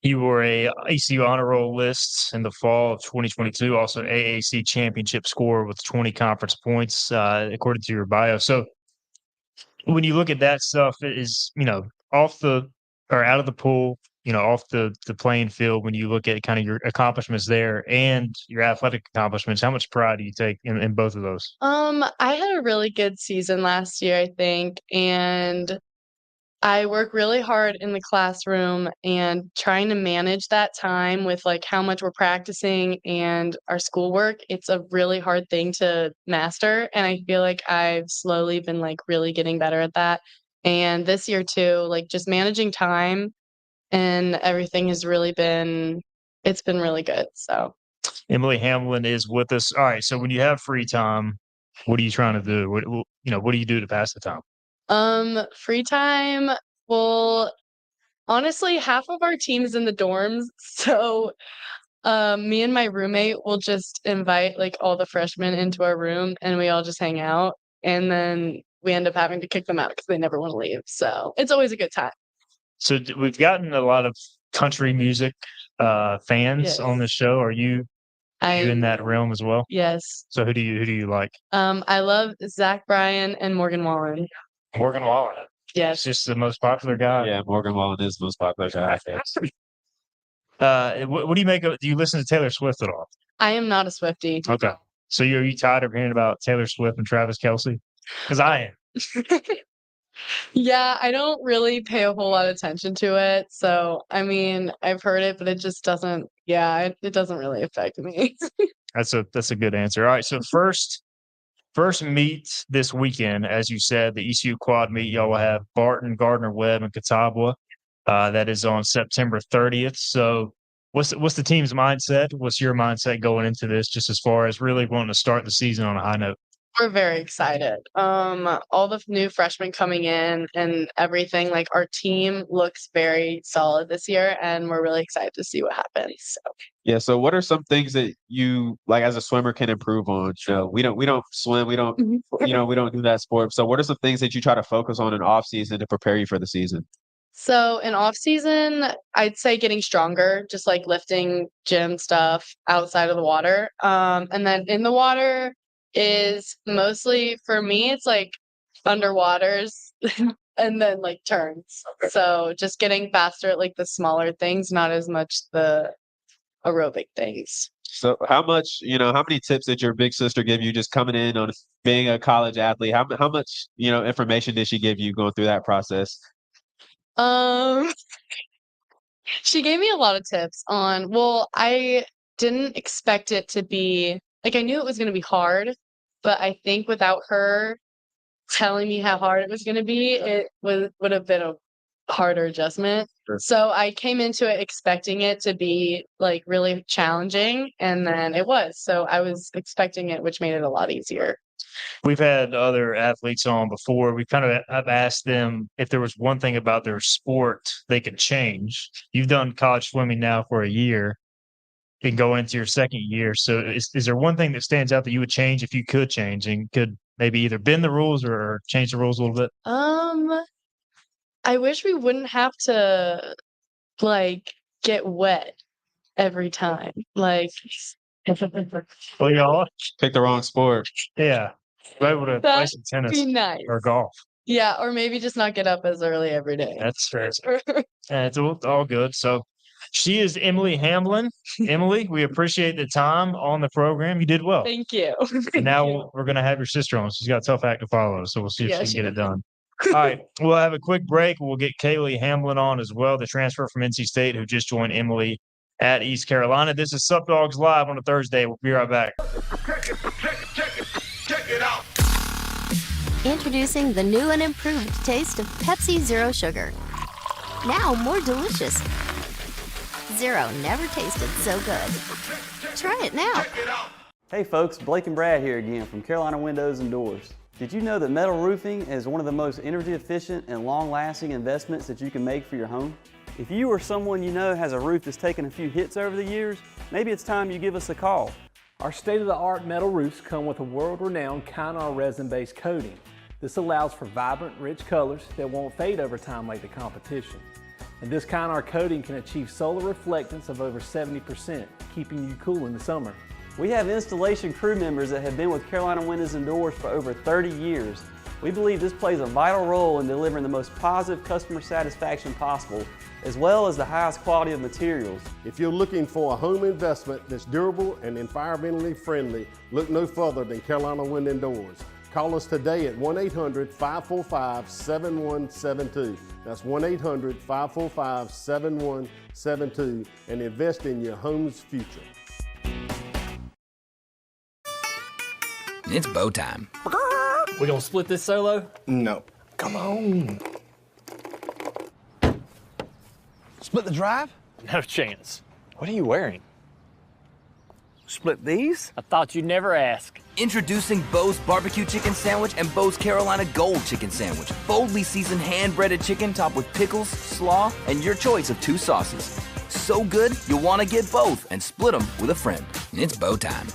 You were a ECU honor roll list in the fall of 2022, also AAC championship score with 20 conference points, according to your bio. So when you look at that stuff, it is, off the or out of the pool, off the playing field, when you look at kind of your accomplishments there and your athletic accomplishments, how much pride do you take in both of those? I had a really good season last year, I think, and I work really hard in the classroom and trying to manage that time with like how much we're practicing and our schoolwork. It's a really hard thing to master. And I feel like I've slowly been like really getting better at that. And this year too, like just managing time and everything has really it's been really good. So Emily Hamlin is with us. All right. So when you have free time, what are you trying to do? What do you do to pass the time? free time, well, honestly, half of our team is in the dorms, so me and my roommate will just invite like all the freshmen into our room and we all just hang out, and then we end up having to kick them out because they never want to leave. So it's always a good time. So we've gotten a lot of country music fans Yes. on this show. Are you in that realm as well? Yes. So who do you like? I love Zach Bryan and Morgan Wallen. Morgan Wallen. Yes. He's just the most popular guy. Yeah, Morgan Wallen is the most popular guy. What do you make of? Do you listen to Taylor Swift at all? I am not a Swiftie. Okay. So are you tired of hearing about Taylor Swift and Travis Kelce? Because I am. Yeah, I don't really pay a whole lot of attention to it. So, I mean, I've heard it, but it just doesn't, yeah, it doesn't really affect me. That's a good answer. All right. So first meet this weekend, as you said, the ECU quad meet. Y'all will have Barton, Gardner Webb, and Catawba. That is on September 30th. So what's the team's mindset? What's your mindset going into this, just as far as really wanting to start the season on a high note? We're very excited. All the new freshmen coming in and everything, like our team looks very solid this year, and we're really excited to see what happens. So. Yeah. So what are some things that you like as a swimmer can improve on? We don't swim. We don't, we don't do that sport. So what are some things that you try to focus on in off season to prepare you for the season? So in off season, I'd say getting stronger, just like lifting gym stuff outside of the water. And then in the water is mostly for me, it's like underwaters and then like turns. So just getting faster at like the smaller things, not as much the aerobic things. So how much, how many tips did your big sister give you just coming in on being a college athlete? How much, information did she give you going through that process? Um, she gave me a lot of tips on, well, I didn't expect it to be like I knew it was going to be hard, but I think without her telling me how hard it was going to be, it would have been a harder adjustment. Sure. So I came into it expecting it to be like really challenging, and then it was. So I was expecting it, which made it a lot easier. We've had other athletes on before. We kind of have asked them if there was one thing about their sport they could change. You've done college swimming now for a year and go into your second year. So is there one thing that stands out that you would change if you could change and could maybe either bend the rules or change the rules a little bit? I wish we wouldn't have to like get wet every time. Like Well, y'all pick the wrong sport. Yeah. Be able to play some tennis be nice. or golf. Yeah, or maybe just not get up as early every day. That's fair. It's all good. So she is Emily Hamlin. Emily, we appreciate the time on the program. You did well. Thank you. And now we're going to have your sister on. She's got a tough act to follow, so we'll see if she can get it done. All right, we'll have a quick break. We'll get Kaylee Hamlin on as well, the transfer from NC State who just joined Emily at East Carolina. This is Sup Dogs Live on a Thursday. We'll be right back. Check it out. Introducing the new and improved taste of Pepsi Zero Sugar. Now more delicious. Zero never tasted so good. Try it now. Hey folks, Blake and Brad here again from Carolina Windows and Doors. Did you know that metal roofing is one of the most energy efficient and long-lasting investments that you can make for your home? If you or someone you know has a roof that's taken a few hits over the years, maybe it's time you give us a call. Our state-of-the-art metal roofs come with a world-renowned Kynar resin-based coating. This allows for vibrant, rich colors that won't fade over time like the competition. And this Kynar coating can achieve solar reflectance of over 70%, keeping you cool in the summer. We have installation crew members that have been with Carolina Windows and Doors for over 30 years. We believe this plays a vital role in delivering the most positive customer satisfaction possible, as well as the highest quality of materials. If you're looking for a home investment that's durable and environmentally friendly, look no further than Carolina Windows and Doors. Call us today at 1-800-545-7172. That's 1-800-545-7172 and invest in your home's future. It's bow time. We gonna split this solo? No. Come on. Split the drive? No chance. What are you wearing? Split these? I thought you'd never ask. Introducing Bo's Barbecue Chicken Sandwich and Bo's Carolina Gold Chicken Sandwich. Boldly seasoned hand-breaded chicken topped with pickles, slaw, and your choice of 2 sauces. So good, you'll want to get both and split them with a friend. It's bow time.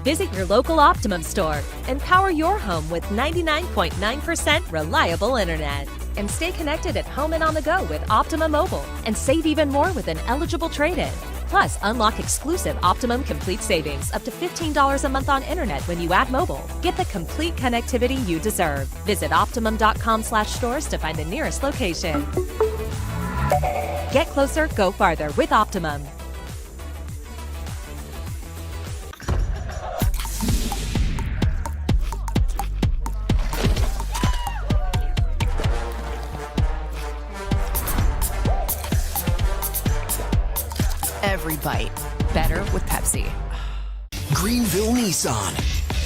Visit your local Optimum store and power your home with 99.9% reliable internet. And stay connected at home and on the go with Optimum Mobile and save even more with an eligible trade-in. Plus, unlock exclusive Optimum Complete savings up to $15 a month on internet when you add mobile. Get the complete connectivity you deserve. Visit Optimum.com/stores to find the nearest location. Get closer, go farther with Optimum. Every bite better with Pepsi. Greenville Nissan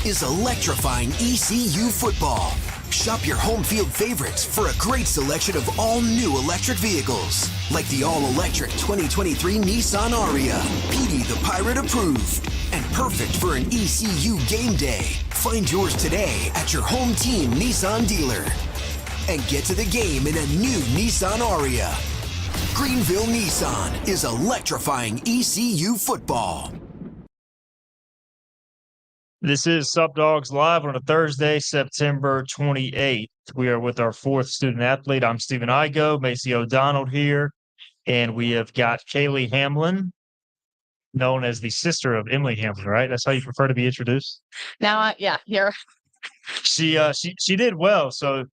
is electrifying ECU football. Shop your home field favorites for a great selection of all new electric vehicles, like the all-electric 2023 Nissan Aria, Petey the Pirate approved, and perfect for an ECU game day. Find yours today at your home team Nissan dealer. And get to the game in a new Nissan Aria. Greenville Nissan is electrifying ECU football. This is Sup Dogs Live on a Thursday, September 28th. We are with our fourth student athlete. I'm Stephen Igo, Macy O'Donnell here, and we have got Kaylee Hamlin, known as the sister of Emily Hamlin, right? That's how you prefer to be introduced? Now, yeah, here. She did well. So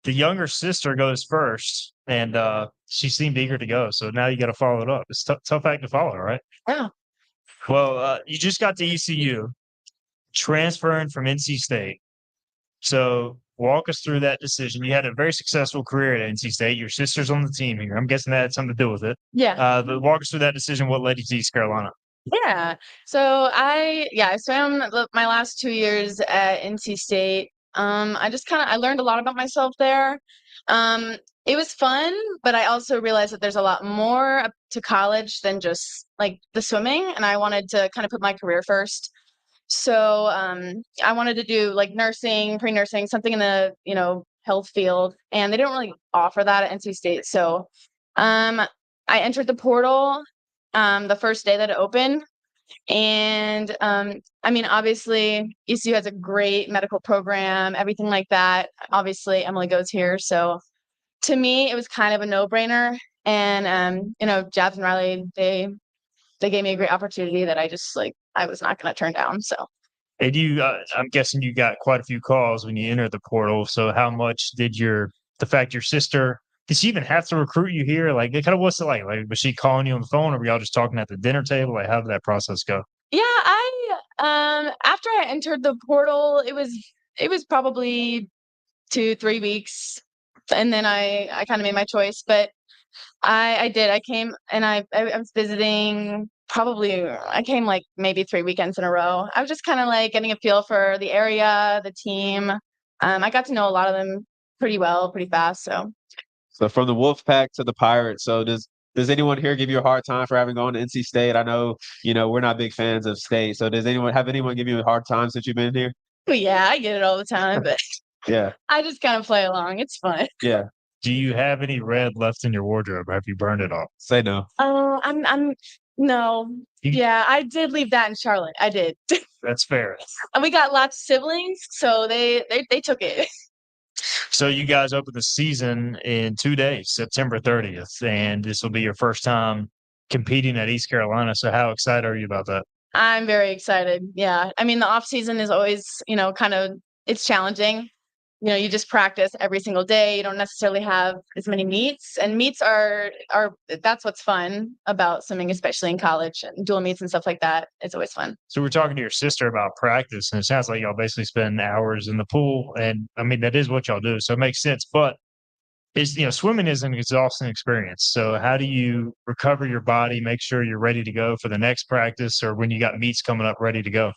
the younger sister goes first, and she seemed eager to go. So now you got to follow it up. It's tough act to follow, right? Yeah. Well, you just got to ECU, transferring from NC State. So walk us through that decision. You had a very successful career at NC State. Your sister's on the team here. I'm guessing that had something to do with it. Yeah. But walk us through that decision. What led you to East Carolina? Yeah. So I swam my last 2 years at NC State. I learned a lot about myself there. It was fun, but I also realized that there's a lot more up to college than just like the swimming, and I wanted to kind of put my career first. So I wanted to do like nursing, pre-nursing, something in the, health field, and they don't really offer that at NC State. So I entered the portal the first day that it opened. And obviously ECU has a great medical program, everything like that. Obviously, Emily goes here. So to me, it was kind of a no-brainer. And Jabs and Riley, they gave me a great opportunity that I was not going to turn down. So. And I'm guessing you got quite a few calls when you entered the portal. So how much did the fact your sister, did she even have to recruit you here? Like, kind of what's it like? Like, was she calling you on the phone, or were y'all just talking at the dinner table? Like, how did that process go? Yeah, after I entered the portal, it was probably 2-3 weeks, and then I kind of made my choice. But I did. I came and I was visiting. Probably I came like maybe 3 weekends in a row. I was just kind of like getting a feel for the area, the team. I got to know a lot of them pretty well, pretty fast. So from the Wolfpack to the Pirates. So does anyone here give you a hard time for having gone to NC State? I know, we're not big fans of State. So does anyone give you a hard time since you've been here? But yeah, I get it all the time, but Yeah. I just kind of play along. It's fun. Yeah. Do you have any red left in your wardrobe, or have you burned it all? Say no. Oh, no. Yeah, I did leave that in Charlotte. I did. That's fair. And we got lots of siblings, so they took it. So you guys open the season in 2 days, September 30th, and this will be your first time competing at East Carolina. So how excited are you about that? I'm very excited. Yeah. I mean, the off season is always, it's challenging. You just practice every single day. You don't necessarily have as many meets, and meets are that's what's fun about swimming, especially in college, and dual meets and stuff like that. It's always fun. So we're talking to your sister about practice, and it sounds like y'all basically spend hours in the pool, and I mean, that is what y'all do. So it makes sense, but swimming is an exhausting experience. So how do you recover your body, make sure you're ready to go for the next practice, or when you got meets coming up ready to go?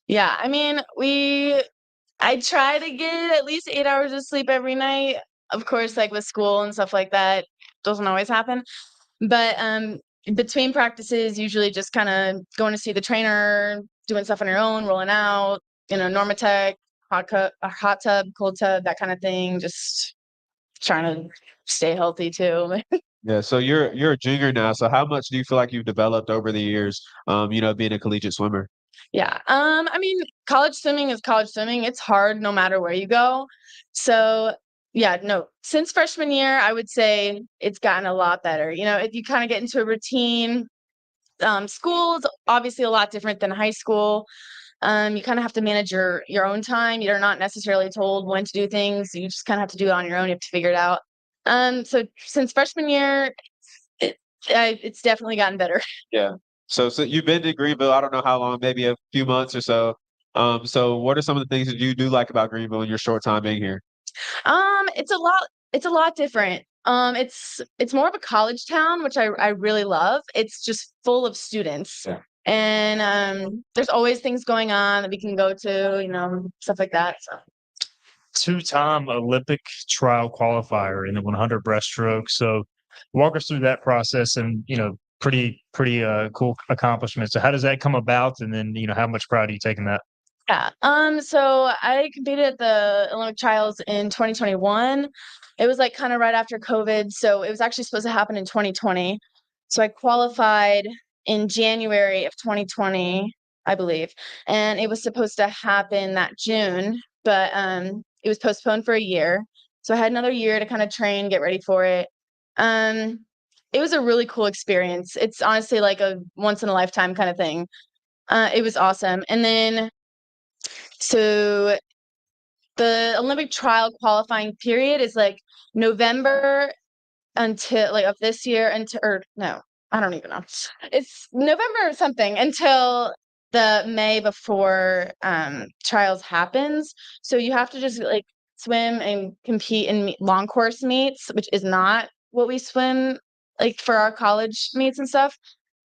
Yeah. I mean, I try to get at least 8 hours of sleep every night. Of course, like with school and stuff like that, doesn't always happen. But between practices, usually just kind of going to see the trainer, doing stuff on your own, rolling out, Normatec, hot tub, cold tub, that kind of thing. Just trying to stay healthy too. Yeah. So you're a junior now. So how much do you feel like you've developed over the years, being a collegiate swimmer? Yeah. I mean, college swimming is college swimming. It's hard no matter where you go. So yeah, no, since freshman year, I would say it's gotten a lot better. If you kind of get into a routine, school's obviously a lot different than high school. You kind of have to manage your own time. You're not necessarily told when to do things. You just kind of have to do it on your own. You have to figure it out. So since freshman year, it's definitely gotten better. Yeah. So you've been to Greenville, I don't know how long, maybe a few months or so. So what are some of the things that you do like about Greenville in your short time being here? It's a lot different. It's more of a college town, which I really love. It's just full of students. Yeah. And there's always things going on that we can go to, stuff like that. So. Two-time Olympic trial qualifier in the 100 breaststroke. So walk us through that process, and pretty cool accomplishment. So how does that come about, and then how much pride are you taking that? Yeah. So I competed at the Olympic trials in 2021. It was like kind of right after COVID, so it was actually supposed to happen in 2020. So I qualified in January of 2020, I believe, and it was supposed to happen that June, but it was postponed for a year. So I had another year to kind of train, get ready for it. It was a really cool experience. It's honestly like a once in a lifetime kind of thing. It was awesome. And then, so the Olympic trial qualifying period is like November until like of this year until, or no, I don't even know. It's November or something until the May before trials happens. So you have to just like swim and compete in long course meets, which is not what we swim like for our college meets and stuff.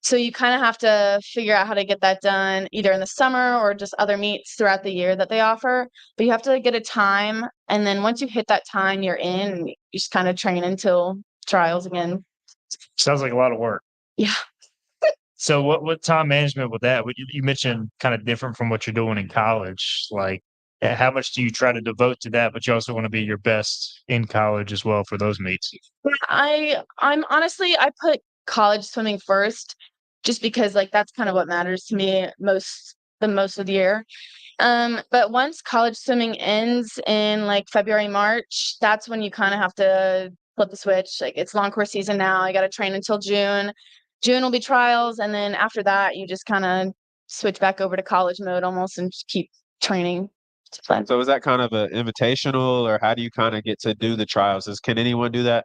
So you kind of have to figure out how to get that done either in the summer or just other meets throughout the year that they offer. But you have to get a time, and then once you hit that time, you're in. And you just kind of train until trials again. Sounds like a lot of work. Yeah. So what time management with that? You mentioned kind of different from what you're doing in college. Like, how much do you try to devote to that? But you also want to be your best in college as well for those meets. I'm honestly, I put college swimming first, just because like that's kind of what matters to me most of the year. But once college swimming ends in like February, March, that's when you kind of have to flip the switch. Like it's long course season now. I got to train until June. June will be trials, and then after that, you just kind of switch back over to college mode almost and just keep training. It's fun. So is that kind of an invitational, or how do you kind of get to do the trials? Can anyone do that?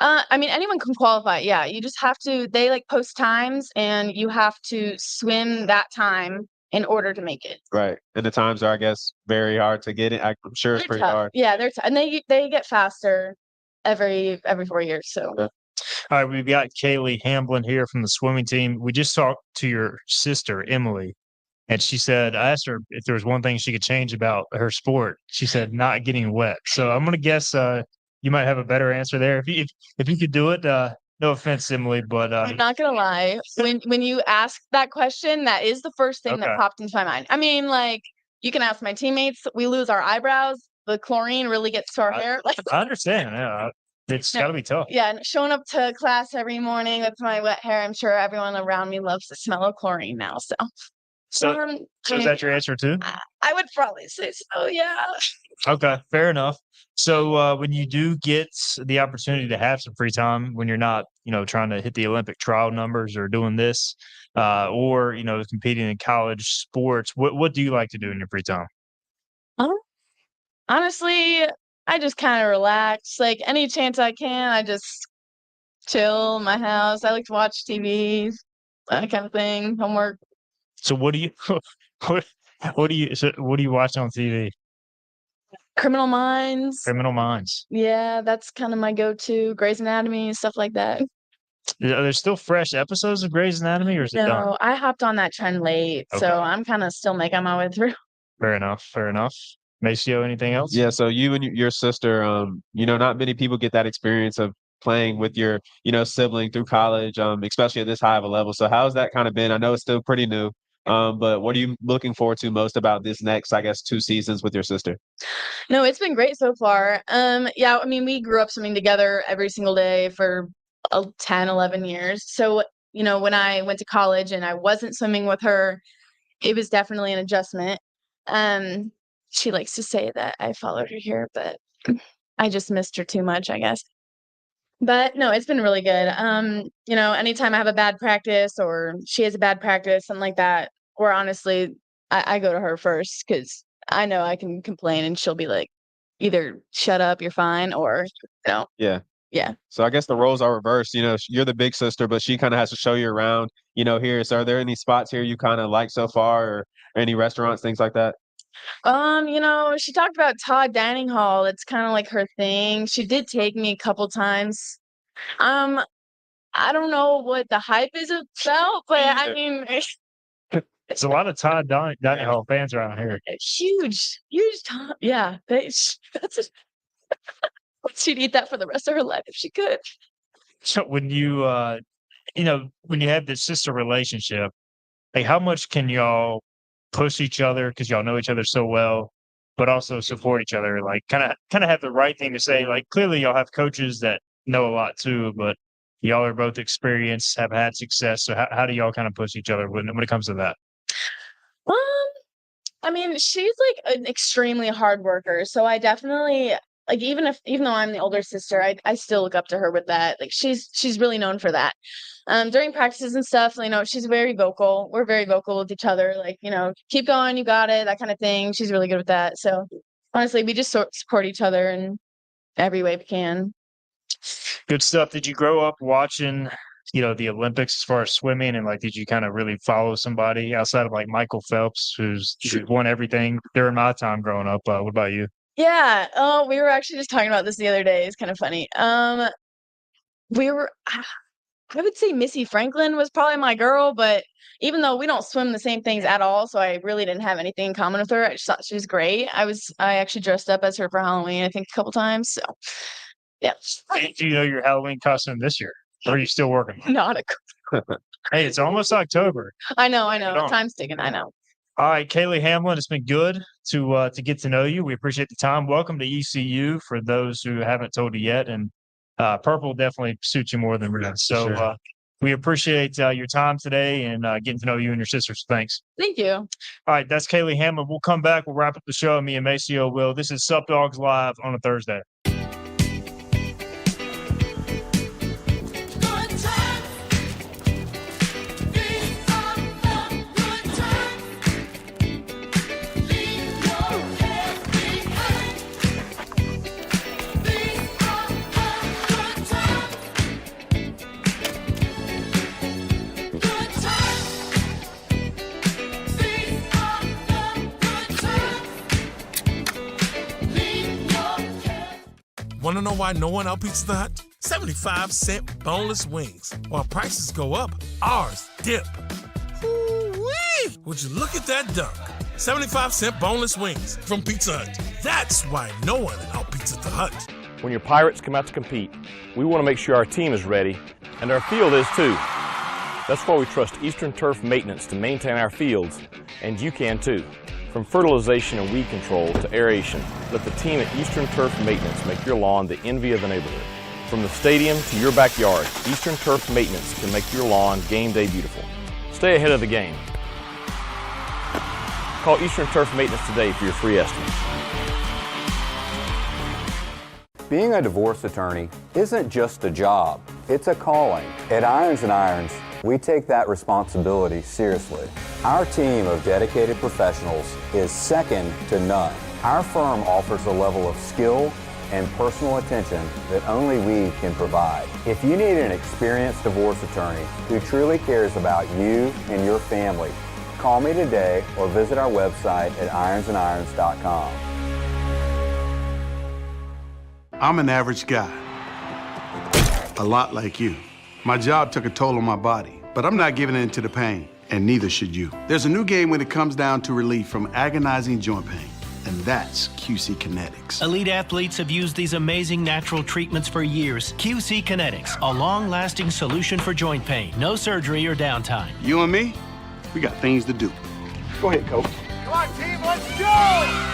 I mean, anyone can qualify. Yeah, you just have to. They like post times, and you have to swim that time in order to make it. Right. And the times are, I guess, very hard to get it. I'm sure it's They're pretty tough. hard. Yeah, they're tough, and they get faster every 4 years. So. Yeah. All right, we've got Kaylee Hamblin here from the swimming team. We just talked to your sister, Emily, and she said, I asked her if there was one thing she could change about her sport. She said, not getting wet. So I'm going to guess you might have a better answer there. If you could do it, no offense, Emily, but I'm not gonna lie. When you ask that question, that is the first thing that Okay. popped into my mind. I mean, like you can ask my teammates. We lose our eyebrows. The chlorine really gets to our hair. Like, I understand. Yeah, it's No. got to be tough. yeah, and showing up to class every morning with my wet hair, I'm sure everyone around me loves the smell of chlorine now. So, So is that your answer too? I would probably say so. Yeah. Okay, fair enough. So when you do get the opportunity to have some free time, when you're not, trying to hit the Olympic trial numbers or doing this, or competing in college sports, what do you like to do in your free time? Honestly, I just kind of relax. Like any chance I can, I just chill in my house. I like to watch TV, that kind of thing. Homework. So what do you what what do you watch on TV? Criminal Minds. Criminal Minds. Yeah, that's kind of my go-to. Grey's Anatomy, stuff like that. Are there still fresh episodes of Grey's Anatomy, or is it done? No, I hopped on that trend late, Okay. so I'm kind of still making my way through. Fair enough. Fair enough. Maceo, anything else? Yeah. So you and your sister, not many people get that experience of playing with your, sibling through college, especially at this high of a level. So how's that kind of been? I know it's still pretty new. But what are you looking forward to most about this next, I guess, 2 seasons with your sister? No, it's been great so far. Yeah, I mean, we grew up swimming together every single day for 10, 11 years. So, when I went to college and I wasn't swimming with her, it was definitely an adjustment. She likes to say that I followed her here, but I just missed her too much, I guess. But no, it's been really good. Anytime I have a bad practice or she has a bad practice, something like that, or honestly, I go to her first because I know I can complain and she'll be like, either shut up, you're fine, or Yeah. yeah. So I guess the roles are reversed. You're the big sister, but she kind of has to show you around, here. So are there any spots here you kind of like so far, or any restaurants, things like that? She talked about Todd Dining Hall. It's kind of like her thing. She did take me a couple times. I don't know what the hype is about, but I mean, It's a lot of Todd Dining Hall fans around here. huge Todd. Yeah, that's she'd eat that for the rest of her life if she could. So when when you have this sister relationship, like how much can y'all push each other because y'all know each other so well, but also support each other? Like kind of have the right thing to say. Like clearly y'all have coaches that know a lot too, but y'all are both experienced, have had success. So how do y'all kind of push each other when it comes to that? I mean, she's like an extremely hard worker, so I definitely like even though I'm the older sister, I still look up to her with that. Like she's really known for that. During practices and stuff, she's very vocal. We're very vocal with each other. Like, keep going, you got it, that kind of thing. She's really good with that. So honestly, we just support each other in every way we can. Good stuff. Did you grow up watching, the Olympics as far as swimming, and did you kind of really follow somebody outside of Michael Phelps, who's won everything during my time growing up? What about you? Yeah. Oh, we were actually just talking about this the other day. It's kind of funny. We were, I would say Missy Franklin was probably my girl, but even though we don't swim the same things at all, so I really didn't have anything in common with her. I just thought she was great. I actually dressed up as her for Halloween, I think a couple times. So yeah. Do you know your Halloween costume this year? Or are you still working? Not a Hey, it's almost October. I know. Time's ticking, I know. All right, Kaylee Hamlin, it's been good to get to know you. We appreciate the time. Welcome to ECU for those who haven't told you yet. And purple definitely suits you more than red. So Sure. We appreciate your time today and getting to know you and your sisters. Thanks. Thank you. All right, that's Kaylee Hamlin. We'll come back. We'll wrap up the show. Me and Maceo will. This is Sup Dogs Live on a Thursday. Want to know why no one outbeats the Hut? 75-cent boneless wings. While prices go up, ours dip. Ooh-wee! Would you look at that dunk? 75-cent boneless wings from Pizza Hut. That's why no one outbeats the Hut. When your Pirates come out to compete, we want to make sure our team is ready, and our field is too. That's why we trust Eastern Turf Maintenance to maintain our fields, and you can too. From fertilization and weed control to aeration, let the team at Eastern Turf Maintenance make your lawn the envy of the neighborhood. From the stadium to your backyard, Eastern Turf Maintenance can make your lawn game day beautiful. Stay ahead of the game. Call Eastern Turf Maintenance today for your free estimate. Being a divorce attorney isn't just a job, it's a calling. At Irons & Irons, we take that responsibility seriously. Our team of dedicated professionals is second to none. Our firm offers a level of skill and personal attention that only we can provide. If you need an experienced divorce attorney who truly cares about you and your family, call me today or visit our website at ironsandirons.com. I'm an average guy, a lot like you. My job took a toll on my body, but I'm not giving in to the pain, and neither should you. There's a new game when it comes down to relief from agonizing joint pain, and that's QC Kinetics. Elite athletes have used these amazing natural treatments for years. QC Kinetics, a long-lasting solution for joint pain. No surgery or downtime. You and me, we got things to do. Go ahead, coach. Come on, team, let's go!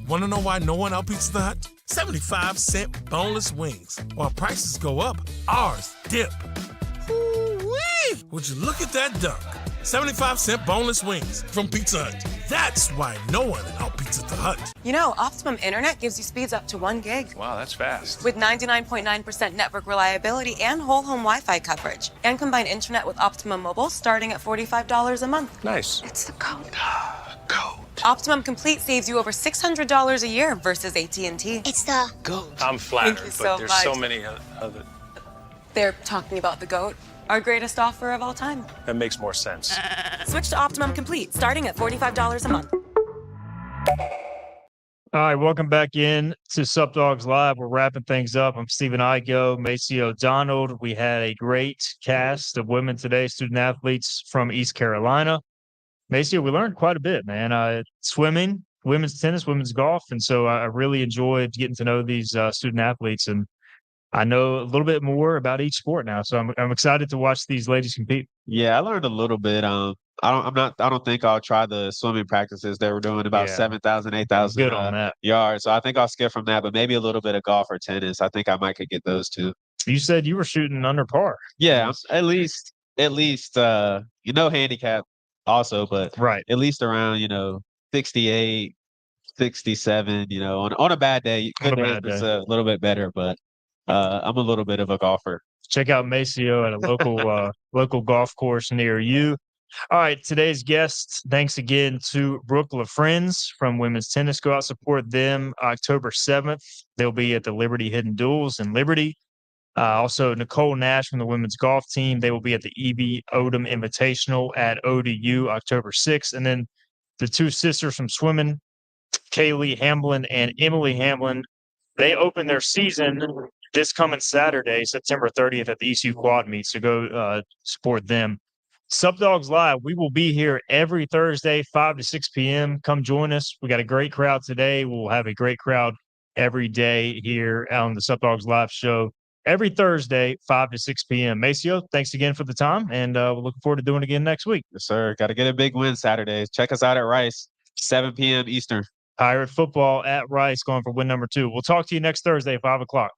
Want to know why no one outbeats the Hut? 75-cent boneless wings. While prices go up, ours dip. Ooh-wee! Would you look at that dunk? 75-cent boneless wings from Pizza Hut. That's why no one outbeats the Hut. You know, Optimum Internet gives you speeds up to 1 gig. Wow, that's fast. With 99.9% network reliability and whole home Wi-Fi coverage. And combine internet with Optimum Mobile starting at $45 a month. Nice. It's the code. Optimum Complete saves you over $600 a year versus AT&T. It's the GOAT. I'm flattered, Thank you but so there's much. so many other. They're talking about the GOAT, our greatest offer of all time. That makes more sense. Switch to Optimum Complete starting at $45 a month. All right, welcome back in to Sup Dogs Live. We're wrapping things up. I'm Stephen Igo, Maceo Donald. We had a great cast of women today, student athletes from East Carolina. Maceo, we learned quite a bit, man. Swimming, women's tennis, women's golf. And so I really enjoyed getting to know these student athletes. And I know a little bit more about each sport now. So I'm excited to watch these ladies compete. Yeah, I learned a little bit. I don't think I'll try the swimming practices they were doing about 7,000, 8,000 Good on that. yards. So I think I'll skip from that, but maybe a little bit of golf or tennis. I think I might could get those two. You said you were shooting under par. Yeah, at least handicap also, but right. At least around, 68, 67. On a bad day, good day, it's a little bit better, but I'm a little bit of a golfer. Check out Maceo at a local golf course near you. All right, today's guests, thanks again to Brooke LaFriends from Women's Tennis. Go out, support them October 7th. They'll be at the Liberty Hidden Duels in Liberty. Also, Nicole Nash from the women's golf team. They will be at the E.B. Odom Invitational at ODU October 6th. And then the two sisters from swimming, Kaylee Hamlin and Emily Hamlin, they open their season this coming Saturday, September 30th at the ECU Quad Meet. So go support them. Sup Dogs Live, we will be here every Thursday, 5 to 6 p.m. Come join us. We got a great crowd today. We'll have a great crowd every day here on the Sup Dogs Live show every Thursday, 5 to 6 p.m. Maceo, thanks again for the time, and we're looking forward to doing it again next week. Yes, sir. Got to get a big win Saturday. Check us out at Rice, 7 p.m. Eastern. Pirate football at Rice going for win number 2. We'll talk to you next Thursday, 5 o'clock.